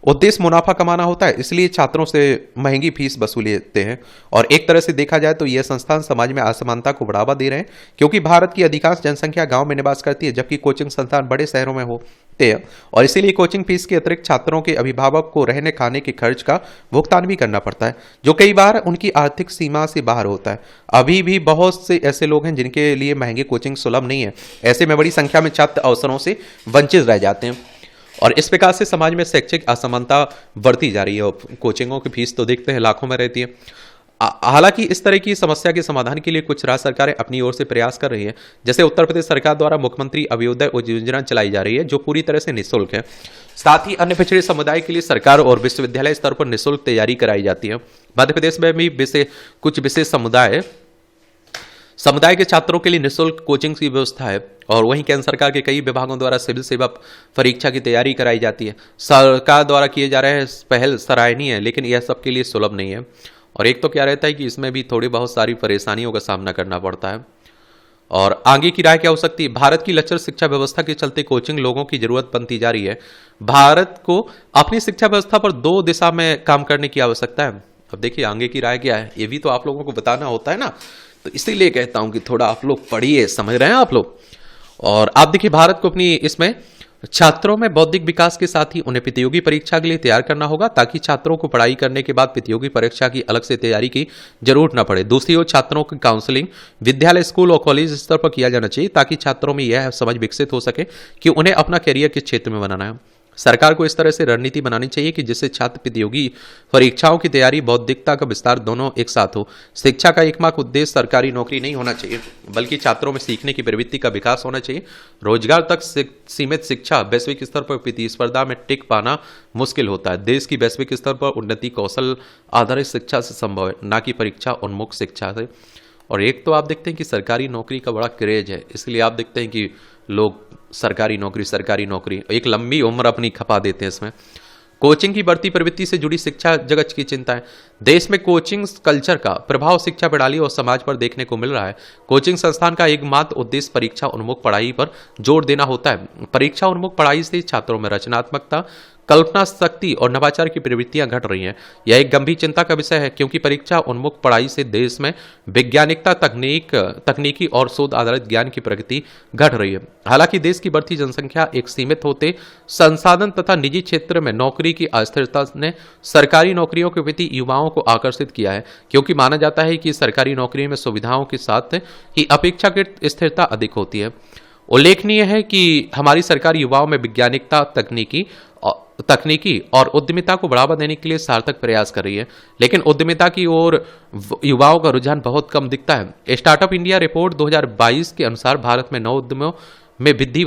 उद्देश्य मुनाफा कमाना होता है, इसलिए छात्रों से महंगी फीस वसूलते हैं। और एक तरह से देखा जाए तो यह संस्थान समाज में असमानता को बढ़ावा दे रहे हैं, क्योंकि भारत की अधिकांश जनसंख्या गांव में निवास करती है, जबकि कोचिंग संस्थान बड़े शहरों में होते हैं। और इसीलिए कोचिंग फीस के अतिरिक्त छात्रों के अभिभावक को रहने खाने के खर्च का भुगतान भी करना पड़ता है, जो कई बार उनकी आर्थिक सीमा से बाहर होता है। अभी भी बहुत से ऐसे लोग हैं जिनके लिए महंगे कोचिंग सुलभ नहीं है। ऐसे में बड़ी संख्या में छात्र अवसरों से वंचित रह जाते हैं और इस प्रकार से समाज में शैक्षिक असमानता बढ़ती जा रही है। और कोचिंगों की फीस तो देखते हैं लाखों में रहती है। हालांकि इस तरह की समस्या के समाधान के लिए कुछ राज्य सरकारें अपनी ओर से प्रयास कर रही है। जैसे उत्तर प्रदेश सरकार द्वारा मुख्यमंत्री अभ्युदय योजना चलाई जा रही है, जो पूरी तरह से निःशुल्क है। साथ ही अन्य पिछड़े समुदाय के लिए सरकार और विश्वविद्यालय स्तर पर निःशुल्क तैयारी कराई जाती है। मध्य प्रदेश में भी कुछ विशेष समुदाय के छात्रों के लिए निःशुल्क कोचिंग की व्यवस्था है। और वहीं केंद्र सरकार के कई विभागों द्वारा सिविल सेवा परीक्षा की तैयारी कराई जाती है। सरकार द्वारा किए जा रहे पहल सराहनीय है, लेकिन यह सबके लिए सुलभ नहीं है। और एक तो क्या रहता है कि इसमें भी थोड़ी बहुत सारी परेशानियों का सामना करना पड़ता है। और आगे की राय क्या हो सकती है? भारत की लचर शिक्षा व्यवस्था के चलते कोचिंग लोगों की जरूरत बनती जा रही है। भारत को अपनी शिक्षा व्यवस्था पर दो दिशा में काम करने की आवश्यकता है। अब देखिए आगे की राय क्या है, ये भी तो आप लोगों को बताना होता है ना, तो इसीलिए कहता हूं कि थोड़ा आप लोग पढ़िए, समझ रहे हैं आप लोग। और आप देखिए भारत को अपनी इसमें छात्रों में बौद्धिक विकास के साथ ही उन्हें प्रतियोगी परीक्षा के लिए तैयार करना होगा, ताकि छात्रों को पढ़ाई करने के बाद प्रतियोगी परीक्षा की अलग से तैयारी की जरूरत न पड़े। दूसरी ओर छात्रों की काउंसलिंग विद्यालय, स्कूल और कॉलेज स्तर पर किया जाना चाहिए, ताकि छात्रों में यह समझ विकसित हो सके कि उन्हें अपना कैरियर किस क्षेत्र में बनाना है। सरकार को इस तरह से रणनीति बनानी चाहिए कि जिससे छात्र प्रतियोगी परीक्षाओं की तैयारी, बौद्धिकता का विस्तार दोनों एक साथ हो। शिक्षा का एकमात्र उद्देश्य सरकारी नौकरी नहीं होना चाहिए, बल्कि छात्रों में सीखने की प्रवृत्ति का विकास होना चाहिए। रोजगार तक सीमित शिक्षा वैश्विक स्तर पर प्रतिस्पर्धा में टिक पाना मुश्किल होता है। देश की वैश्विक स्तर पर उन्नति कौशल आधारित शिक्षा से संभव है, न कि परीक्षा उन्मुख शिक्षा से। और एक तो आप देखते हैं कि सरकारी नौकरी का बड़ा क्रेज है, इसलिए आप देखते हैं कि लोग सरकारी नौकरी एक लंबी उम्र अपनी खपा देते हैं इसमें। कोचिंग की बढ़ती प्रवृत्ति से जुड़ी शिक्षा जगत की चिंता है। देश में कोचिंग कल्चर का प्रभाव शिक्षा प्रणाली और समाज पर देखने को मिल रहा है। कोचिंग संस्थान का एकमात्र उद्देश्य परीक्षा उन्मुख पढ़ाई पर जोर देना होता है। परीक्षा उन्मुख पढ़ाई से छात्रों में रचनात्मकता, कल्पना शक्ति और नवाचार की प्रवृत्तियां घट रही हैं। यह एक गंभीर चिंता का विषय है, क्योंकि परीक्षा उन्मुख पढ़ाई से देश में वैज्ञानिकता, तकनीकी और शोध आधारित ज्ञान की प्रगति घट रही है। हालांकि देश की बढ़ती जनसंख्या, एक सीमित होते संसाधन तथा निजी क्षेत्र में नौकरी की अस्थिरता ने सरकारी नौकरियों के प्रति युवाओं को आकर्षित किया है, क्योंकि माना जाता है कि सरकारी नौकरी में सुविधाओं के साथ ही अपेक्षाकृत स्थिरता अधिक होती है। उल्लेखनीय है कि हमारी सरकार युवाओं में वैज्ञानिकता, तकनीकी और उद्यमिता को बढ़ावा देने के लिए सार्थक प्रयास कर रही है, लेकिन उद्यमिता की ओर युवाओं का रुझान बहुत कम दिखता है। स्टार्टअप इंडिया रिपोर्ट 2022 के अनुसार भारत में नौ उद्यमों में वृद्धि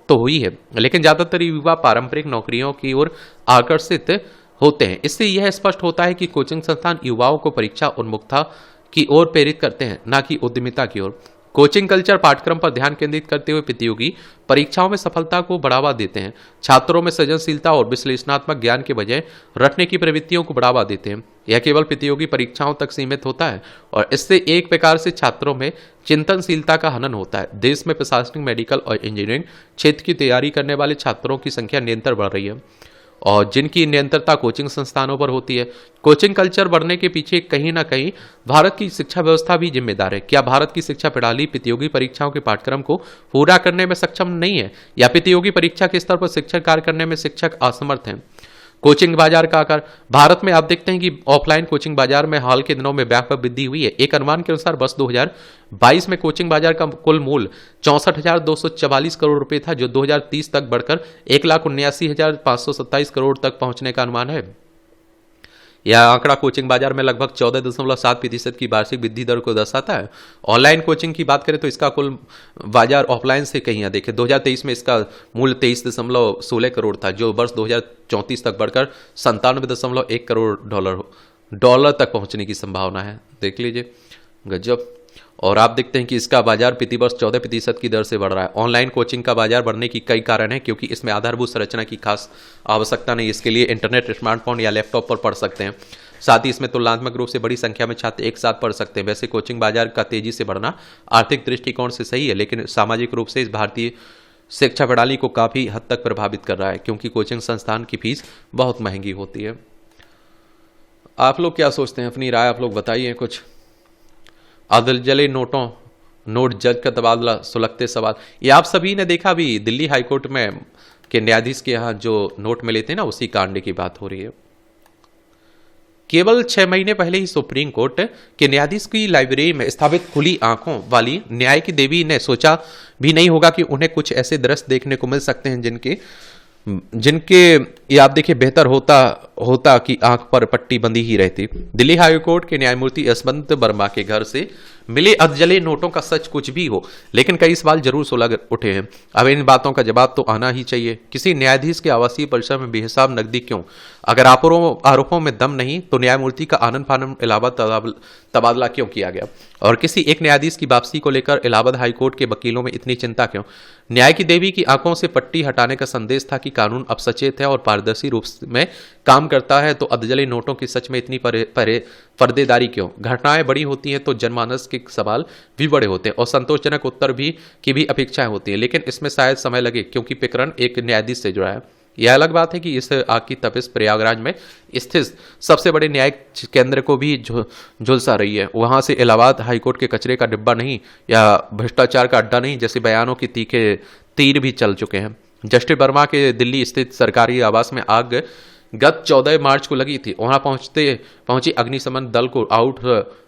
तो हुई है, लेकिन ज्यादातर युवा पारंपरिक नौकरियों की ओर आकर्षित होते हैं। इससे यह स्पष्ट होता है कि कोचिंग संस्थान युवाओं को परीक्षा उन्मुखता की ओर प्रेरित करते हैं, न कि उद्यमिता की ओर। कोचिंग कल्चर पाठ्यक्रम पर ध्यान केंद्रित करते हुए प्रतियोगी परीक्षाओं में सफलता को बढ़ावा देते हैं। छात्रों में सृजनशीलता और विश्लेषणात्मक ज्ञान के बजाय रटने की प्रवृत्तियों को बढ़ावा देते हैं। यह केवल प्रतियोगी परीक्षाओं तक सीमित होता है और इससे एक प्रकार से छात्रों में चिंतनशीलता का हनन होता है। देश में प्रशासनिक, मेडिकल और इंजीनियरिंग क्षेत्र की तैयारी करने वाले छात्रों की संख्या निरंतर बढ़ रही है और जिनकी निरंतरता कोचिंग संस्थानों पर होती है। कोचिंग कल्चर बढ़ने के पीछे कहीं ना कहीं भारत की शिक्षा व्यवस्था भी जिम्मेदार है। क्या भारत की शिक्षा प्रणाली प्रतियोगी परीक्षाओं के पाठ्यक्रम को पूरा करने में सक्षम नहीं है, या प्रतियोगी परीक्षा के स्तर पर शिक्षक कार्य करने में शिक्षक असमर्थ हैं? कोचिंग बाजार का आकार। भारत में आप देखते हैं कि ऑफलाइन कोचिंग बाजार में हाल के दिनों में व्यापक वृद्धि हुई है। एक अनुमान के अनुसार वर्ष 2022 में कोचिंग बाजार का कुल मूल्य 64,244 करोड़ रुपए था, जो 2030 तक बढ़कर 1,79,527 करोड़ तक पहुंचने का अनुमान है। यह आंकड़ा कोचिंग बाजार में लगभग 14.7% की वार्षिक वृद्धि दर को दर्शाता है। ऑनलाइन कोचिंग की बात करें तो इसका कुल बाजार ऑफलाइन से कहीं अधिक है। 2023 में इसका मूल्य 23.16 करोड़ था, जो वर्ष 2034 तक बढ़कर 97.1 करोड़ डॉलर तक पहुंचने की संभावना है। देख लीजिए, गजब। और आप देखते हैं कि इसका बाजार प्रतिवर्ष 14% की दर से बढ़ रहा है। ऑनलाइन कोचिंग का बाजार बढ़ने की कई कारण हैं, क्योंकि इसमें आधारभूत संरचना की खास आवश्यकता नहीं। इसके लिए इंटरनेट, स्मार्टफोन या लैपटॉप पर पढ़ सकते हैं। साथ ही इसमें तुलनात्मक रूप से बड़ी संख्या में छात्र एक साथ पढ़ सकते हैं। वैसे कोचिंग बाजार का तेजी से बढ़ना आर्थिक दृष्टिकोण से सही है, लेकिन सामाजिक रूप से इस भारतीय शिक्षा प्रणाली को काफी हद तक प्रभावित कर रहा है, क्योंकि कोचिंग संस्थान की फीस बहुत महंगी होती है। आप लोग क्या सोचते हैं? अपनी राय आप लोग बताइए कुछ। अदलजले नोट जज का तबादला, सुलगते सवाल। ये आप सभी ने देखा भी, दिल्ली हाईकोर्ट में के न्यायाधीश के यहाँ जो नोट मिले थे ना, उसी कांड की बात हो रही है। केवल 6 महीने पहले ही सुप्रीम कोर्ट के न्यायाधीश की लाइब्रेरी में स्थापित खुली आंखों वाली न्याय की देवी ने सोचा भी नहीं होगा कि उन्हें कुछ ऐसे दृश्य देखने को मिल सकते हैं जिनके ये आप देखिए बेहतर होता कि आंख पर पट्टी बंधी ही रहती। दिल्ली हाई कोर्ट के न्यायमूर्ति यशवंत वर्मा के घर से मिले अधजले नोटों का सच कुछ भी हो, लेकिन कई सवाल जरूर सुलग उठे हैं। अब इन बातों का जवाब तो आना ही चाहिए। किसी न्यायाधीश के आवासीय परिसर में बेहिसाब नकदी क्यों? अगर आरोपों में दम नहीं तो न्यायमूर्ति का आनंद फानंद इलाहाबाद तबादला क्यों किया गया? और किसी एक न्यायाधीश की वापसी को लेकर इलाहाबाद हाईकोर्ट के वकीलों में इतनी चिंता क्यों? न्याय की देवी की आंखों से पट्टी हटाने का संदेश था कि कानून अब सचेत है और पारदर्शी रूप में काम करता है, तो अधजले नोटों की सच में इतनी पर्देदारी क्यों? घटनाएं बड़ी होती हैं तो जनमानस के सवाल भी बड़े होते हैं और संतोषजनक उत्तर की भी अपेक्षाएं होती हैं, लेकिन इसमें शायद समय लगे, क्योंकि प्रकरण एक न्यायाधीश से जुड़ा है। यह अलग बात है कि इस आग की तपिश प्रयागराज में स्थित सबसे बड़े न्यायिक केंद्र को भी झुलसा रही है। वहां से इलाहाबाद हाईकोर्ट के कचरे का डिब्बा नहीं या भ्रष्टाचार का अड्डा नहीं, जैसे बयानों की तीखे तीर भी चल चुके हैं। जस्टिस वर्मा के दिल्ली स्थित सरकारी आवास में आग गत 14 मार्च को लगी थी। वहां पहुंची अग्निशमन दल को आउट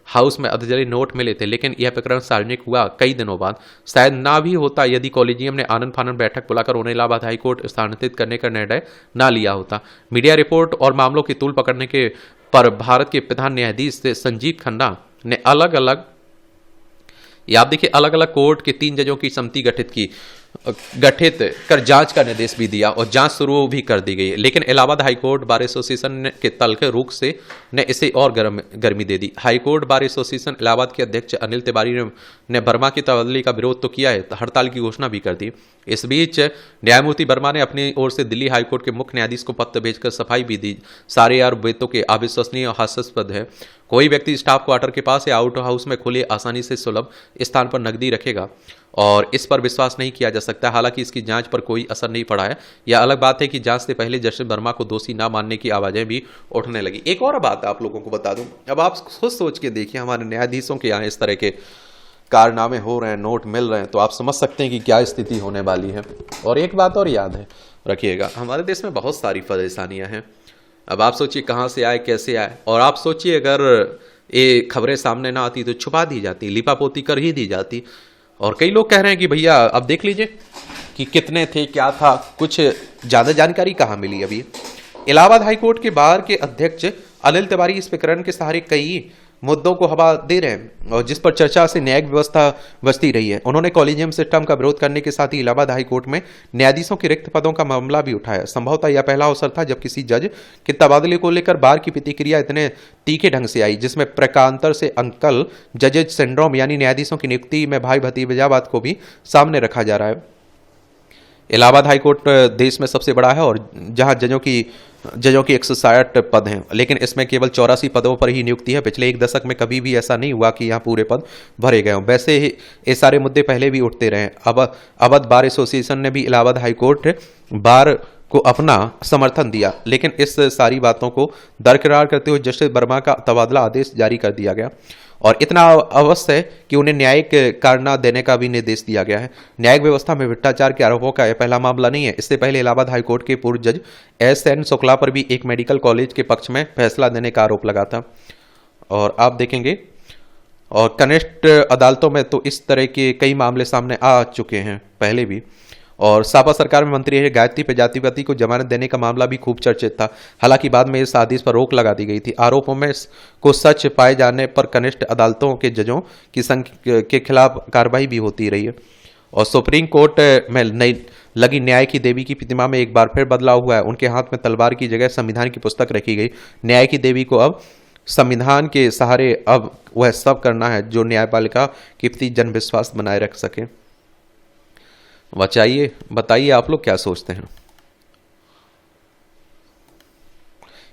हाउस में अधजले नोट मिले थे, लेकिन यह प्रकरण सार्वजनिक हुआ कई दिनों बाद। शायद ना भी होता यदि कॉलेजियम ने आनंद फानंद बैठक बुलाकर उन्हें इलाहाबाद हाईकोर्ट स्थानांतरित करने का निर्णय ना लिया होता। मीडिया रिपोर्ट और मामलों की तूल पकड़ने के पर भारत के प्रधान न्यायाधीश संजीव खन्ना ने अलग अलग कोर्ट के 3 जजों की समिति गठित कर जांच का निर्देश भी दिया और जांच शुरू भी कर दी गई, लेकिन इलाहाबाद हाईकोर्ट बार एसोसिएशन के तल्ख रुख से ने इसे और गर्मी दे दी। हाईकोर्ट बार एसोसिएशन इलाहाबाद के अध्यक्ष अनिल तिवारी ने वर्मा की तबादले का विरोध तो किया है, हड़ताल की घोषणा भी कर दी। इस बीच न्यायमूर्ति वर्मा ने अपनी ओर से दिल्ली हाईकोर्ट के मुख्य न्यायाधीश को पत्र भेजकर सफाई भी दी। सारे आरोपों के अविश्वसनीय और हास्यास्पद है। कोई व्यक्ति स्टाफ क्वार्टर के पास या आउट हाउस में खुले आसानी से सुलभ स्थान पर नकदी रखेगा और इस पर विश्वास नहीं किया जा सकता। हालांकि इसकी जांच पर कोई असर नहीं पड़ा है। यह अलग बात है कि जांच से पहले जस्टिस वर्मा को दोषी ना मानने की आवाजें भी उठने लगी। एक और बात आप लोगों को बता दूं, अब आप खुद सोच के देखिए, हमारे न्यायाधीशों के यहाँ इस तरह के कारनामे हो रहे हैं, नोट मिल रहे हैं, तो आप समझ सकते हैं कि क्या स्थिति होने वाली है। और एक बात और याद है रखिएगा, हमारे देश में बहुत सारी परेशानियां हैं। अब आप सोचिए कहाँ से आए, कैसे आए, और आप सोचिए अगर ये खबरें सामने ना आती तो छुपा दी जाती, लिपापोती कर ही दी जाती। और कई लोग कह रहे हैं कि भैया अब देख लीजिए कि कितने थे, क्या था, कुछ ज्यादा जानकारी कहाँ मिली। अभी इलाहाबाद हाईकोर्ट के बार के अध्यक्ष अनिल तिवारी इस प्रकरण के सहारे कई मुद्दों को हवा दे रहे हैं और जिस पर चर्चा से न्यायिक व्यवस्था बचती रही है। उन्होंने कॉलेजियम सिस्टम का विरोध करने के साथ ही इलाहाबाद हाई कोर्ट में न्यायाधीशों के रिक्त पदों का मामला भी उठाया। संभवतः यह पहला अवसर था जब किसी जज के तबादले को लेकर बार की प्रतिक्रिया इतने तीखे ढंग से आई, जिसमें प्रकारांतर से अंकल जजेज सिंड्रोम यानी न्यायाधीशों की नियुक्ति में भाई भतीजावाद को भी सामने रखा जा रहा है। इलाहाबाद हाई कोर्ट देश में सबसे बड़ा है और जहां जजों की 160 पद हैं, लेकिन इसमें केवल 84 पदों पर ही नियुक्ति है। पिछले एक दशक में कभी भी ऐसा नहीं हुआ कि यहाँ पूरे पद भरे गए हों। वैसे ही ये सारे मुद्दे पहले भी उठते रहे। अवध बार एसोसिएशन ने भी इलाहाबाद हाई कोर्ट बार को अपना समर्थन दिया, लेकिन इस सारी बातों को दरकिरार करते हुए जस्टिस वर्मा का तबादला आदेश जारी कर दिया गया और इतना अवश्य है कि उन्हें न्यायिक कारण देने का भी निर्देश दिया गया है। न्यायिक व्यवस्था में भ्रष्टाचार के आरोपों का यह पहला मामला नहीं है। इससे पहले इलाहाबाद हाईकोर्ट के पूर्व जज SN शुक्ला पर भी एक मेडिकल कॉलेज के पक्ष में फैसला देने का आरोप लगा था। और आप देखेंगे और कनिष्ठ अदालतों में तो इस तरह के कई मामले सामने आ चुके हैं पहले भी। और सापा सरकार में मंत्री रहे गायत्री प्रजापति को जमानत देने का मामला भी खूब चर्चित था। हालांकि बाद में इस आदेश पर रोक लगा दी गई थी। आरोपों में को सच पाए जाने पर कनिष्ठ अदालतों के जजों की संख्या के खिलाफ कार्रवाई भी होती रही है। और सुप्रीम कोर्ट में नई लगी न्याय की देवी की प्रतिमा में एक बार फिर बदलाव हुआ है। उनके हाथ में तलवार की जगह संविधान की पुस्तक रखी गई। न्याय की देवी को अब संविधान के सहारे अब वह सब करना है जो न्यायपालिका के प्रति जन विश्वास बनाए रख सके। बताइए आप लोग क्या सोचते हैं।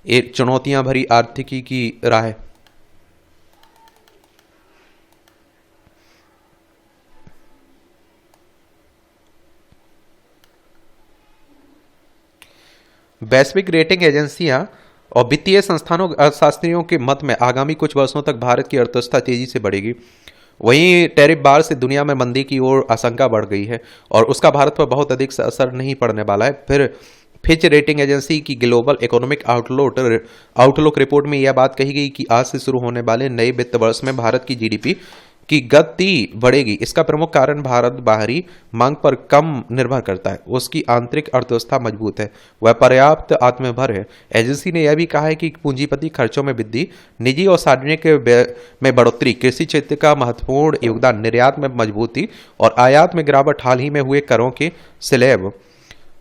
एक चुनौतियां भरी आर्थिकी की राह। वैश्विक रेटिंग एजेंसियां और वित्तीय संस्थानों अर्थशास्त्रियों के मत में आगामी कुछ वर्षों तक भारत की अर्थव्यवस्था तेजी से बढ़ेगी। वहीं टैरिफ बार से दुनिया में मंदी की ओर आशंका बढ़ गई है और उसका भारत पर बहुत अधिक असर नहीं पड़ने वाला है। फिर फिच रेटिंग एजेंसी की ग्लोबल इकोनॉमिक आउटलुक रिपोर्ट में यह बात कही गई कि आज से शुरू होने वाले नए वित्त वर्ष में भारत की GDP की गति बढ़ेगी। इसका प्रमुख कारण भारत बाहरी मांग पर कम निर्भर करता है। उसकी आंतरिक अर्थव्यवस्था मजबूत है, वह पर्याप्त आत्मनिर्भर है। एजेंसी ने यह भी कहा है कि पूंजीपति खर्चों में वृद्धि, निजी और सार्वजनिक में बढ़ोतरी, कृषि क्षेत्र का महत्वपूर्ण योगदान, निर्यात में मजबूती और आयात में गिरावट, हाल ही में हुए करों के स्लैब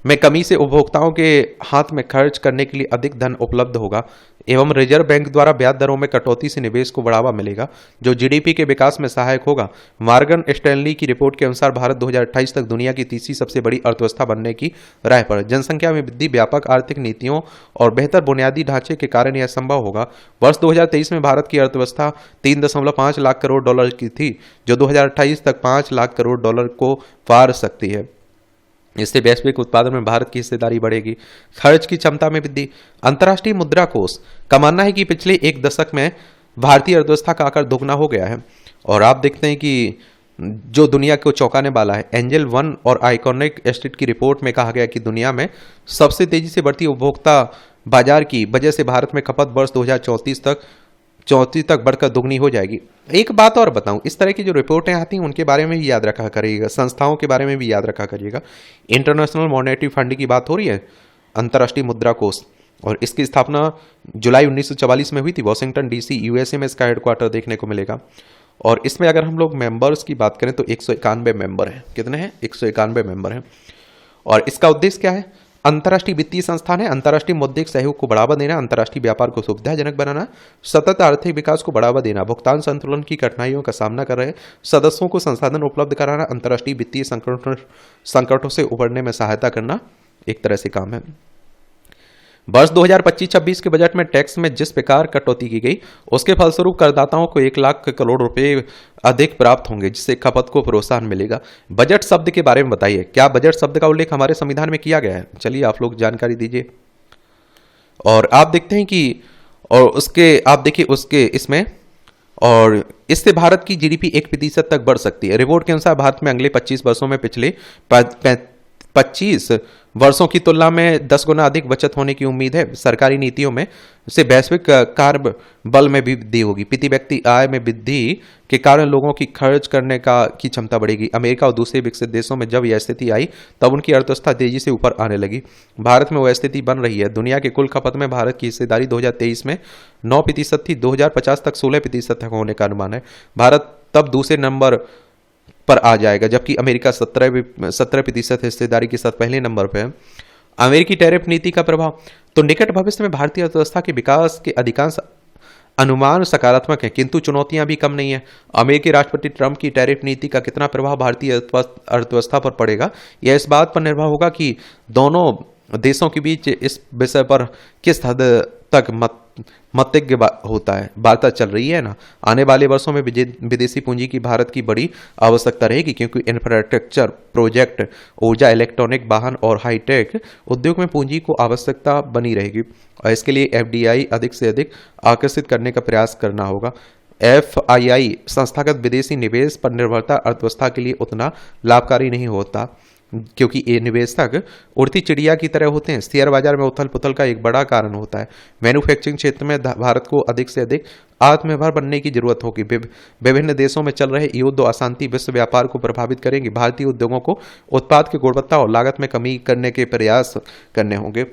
में कमी से उपभोक्ताओं के हाथ में खर्च करने के लिए अधिक धन उपलब्ध होगा एवं रिजर्व बैंक द्वारा ब्याज दरों में कटौती से निवेश को बढ़ावा मिलेगा जो GDP के विकास में सहायक होगा। मॉर्गन स्टैनली की रिपोर्ट के अनुसार भारत 2028 तक दुनिया की तीसरी सबसे बड़ी अर्थव्यवस्था बनने की राह पर। जनसंख्या में वृद्धि, व्यापक आर्थिक नीतियों और बेहतर बुनियादी ढांचे के कारण यह संभव होगा। वर्ष 2023 में भारत की अर्थव्यवस्था 3.5 लाख करोड़ डॉलर की थी जो 2028 तक 5 लाख करोड़ डॉलर को पार सकती है। इससे वैश्विक उत्पादन में भारत की हिस्सेदारी बढ़ेगी। खर्च की क्षमता में वृद्धि। अंतर्राष्ट्रीय मुद्रा कोष का मानना है कि पिछले एक दशक में भारतीय अर्थव्यवस्था का आकार दोगुना हो गया है और आप देखते हैं कि जो दुनिया को चौंकाने वाला है। एंजल वन और आइकॉनिक एस्टेट की रिपोर्ट में कहा गया कि दुनिया में सबसे तेजी से बढ़ती उपभोक्ता बाजार की वजह से भारत में खपत वर्ष 2034 तक बढ़कर दुगनी हो जाएगी। एक बात और बताऊं, इस तरह की जो रिपोर्टें आती हैं उनके बारे में भी याद रखा करिएगा, संस्थाओं के बारे में भी याद रखा करिएगा। इंटरनेशनल मॉनेटरी फंड की बात हो रही है, अंतर्राष्ट्रीय मुद्रा कोष, और इसकी स्थापना जुलाई 1944 में हुई थी। वॉशिंगटन DC USA में इसका हेडक्वार्टर देखने को मिलेगा। और इसमें अगर हम लोग मेंबर्स की बात करें तो 191 मेंबर हैं। कितने हैं? 191 मेंबर हैं। और इसका उद्देश्य क्या है? अंतर्राष्ट्रीय वित्तीय संस्थान है, अंतर्राष्ट्रीय मौद्रिक सहयोग को बढ़ावा देना, अंतर्राष्ट्रीय व्यापार को सुविधाजनक बनाना, सतत आर्थिक विकास को बढ़ावा देना, भुगतान संतुलन की कठिनाइयों का सामना कर रहे सदस्यों को संसाधन उपलब्ध कराना, अंतर्राष्ट्रीय वित्तीय संकटों से उबरने में सहायता करना एक तरह से काम है। वर्ष 2025-26 के बजट में टैक्स में जिस प्रकार कटौती की गई उसके फलस्वरूप करदाताओं को 1 लाख करोड़ रुपए अधिक प्राप्त होंगे, जिससे खपत को प्रोत्साहन मिलेगा। बजट शब्द के बारे में बताइए, क्या बजट शब्द का उल्लेख हमारे संविधान में किया गया है? चलिए आप लोग जानकारी दीजिए। और आप देखते हैं कि और उसके आप देखिए उसके इसमें और इससे भारत की GDP 1% तक बढ़ सकती है। रिपोर्ट के अनुसार भारत में अगले 25 वर्षों में पिछले 25 वर्षों की तुलना में 10 गुना अधिक बचत होने की उम्मीद है। सरकारी नीतियों में से वैश्विक कार्य बल में भी वृद्धि होगी। प्रति व्यक्ति आय में वृद्धि के कारण लोगों की खर्च करने की क्षमता बढ़ेगी। अमेरिका और दूसरे विकसित देशों में जब यह स्थिति आई तब उनकी अर्थव्यवस्था तेजी से ऊपर आने लगी। भारत में वह स्थिति बन रही है। दुनिया के कुल खपत में भारत की हिस्सेदारी 2023 में 9% थी, 2050 तक 16% तक होने का अनुमान है। भारत तब दूसरे नंबर पर आ जाएगा, जबकि अमेरिका 17% हिस्सेदारी के साथ पहले नंबर पर है। अमेरिकी टैरिफ नीति का प्रभाव, तो निकट भविष्य में भारतीय अर्थव्यवस्था के विकास के अधिकांश अनुमान सकारात्मक है, किंतु चुनौतियां भी कम नहीं है। अमेरिकी राष्ट्रपति ट्रंप की टैरिफ नीति का कितना प्रभाव भारतीय अर्थव्यवस्था पर पड़ेगा, यह इस बात पर निर्भर होगा कि दोनों देशों के बीच इस विषय पर किस हद तक मतज्ञ होता है, वार्ता चल रही है ना। आने वाले वर्षों में विदेशी पूंजी की भारत की बड़ी आवश्यकता रहेगी, क्योंकि इंफ्रास्ट्रक्चर प्रोजेक्ट, ऊर्जा, इलेक्ट्रॉनिक वाहन और हाईटेक उद्योग में पूंजी को आवश्यकता बनी रहेगी और इसके लिए एफडीआई अधिक से अधिक आकर्षित करने का प्रयास करना होगा। एफआईआई संस्थागत विदेशी निवेश पर निर्भरता अर्थव्यवस्था के लिए उतना लाभकारी नहीं होता, क्योंकि ये निवेशक उड़ती चिड़िया की तरह होते हैं। शेयर बाजार में उथल पुथल का एक बड़ा कारण होता है। मैन्युफैक्चरिंग क्षेत्र में भारत को अधिक से अधिक आत्मनिर्भर बनने की जरूरत होगी। विभिन्न देशों में चल रहे युद्ध और अशांति विश्व व्यापार को प्रभावित करेंगे। भारतीय उद्योगों को उत्पाद की गुणवत्ता और लागत में कमी करने के प्रयास करने होंगे।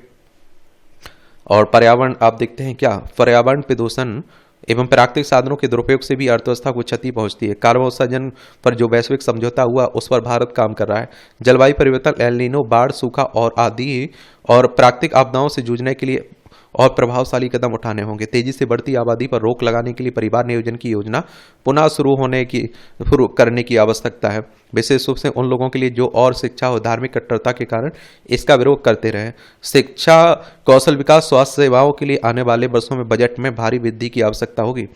और पर्यावरण आप देखते हैं क्या, पर्यावरण प्रदूषण एवं प्राकृतिक साधनों के दुरुपयोग से भी अर्थव्यवस्था को क्षति पहुंचती है। कार्बन उत्सर्जन पर जो वैश्विक समझौता हुआ उस पर भारत काम कर रहा है। जलवायु परिवर्तन, एल नीनो, बाढ़, सूखा और आदि और प्राकृतिक आपदाओं से जूझने के लिए और प्रभावशाली कदम उठाने होंगे। तेजी से बढ़ती आबादी पर रोक लगाने के लिए परिवार नियोजन की योजना पुनः शुरू करने की आवश्यकता है, विशेष रूप से उन लोगों के लिए जो और शिक्षा और धार्मिक कट्टरता के कारण इसका विरोध करते रहे। शिक्षा, कौशल विकास, स्वास्थ्य सेवाओं के लिए आने वाले वर्षों में बजट में भारी वृद्धि की आवश्यकता होगी।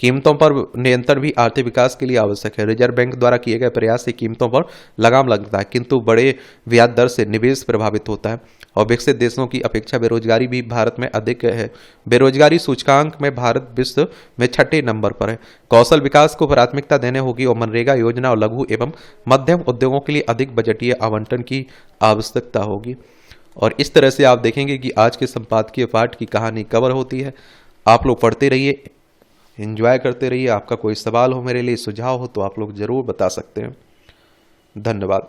कीमतों पर नियंत्रण भी आर्थिक विकास के लिए आवश्यक है। रिजर्व बैंक द्वारा किए गए प्रयास से कीमतों पर लगाम लगता है, किंतु बड़े ब्याज दर से निवेश प्रभावित होता है और विकसित देशों की अपेक्षा बेरोजगारी भी भारत में अधिक है। बेरोजगारी सूचकांक में भारत विश्व में 6ठे नंबर पर है। कौशल विकास को प्राथमिकता देने होगी और मनरेगा योजना और लघु एवं मध्यम उद्योगों के लिए अधिक बजटीय आवंटन की आवश्यकता होगी। और इस तरह से आप देखेंगे कि आज के संपादकीय पाठ की कहानी कवर होती है। आप लोग पढ़ते रहिए, एंजॉय करते रहिए। आपका कोई सवाल हो, मेरे लिए सुझाव हो, तो आप लोग जरूर बता सकते हैं। धन्यवाद।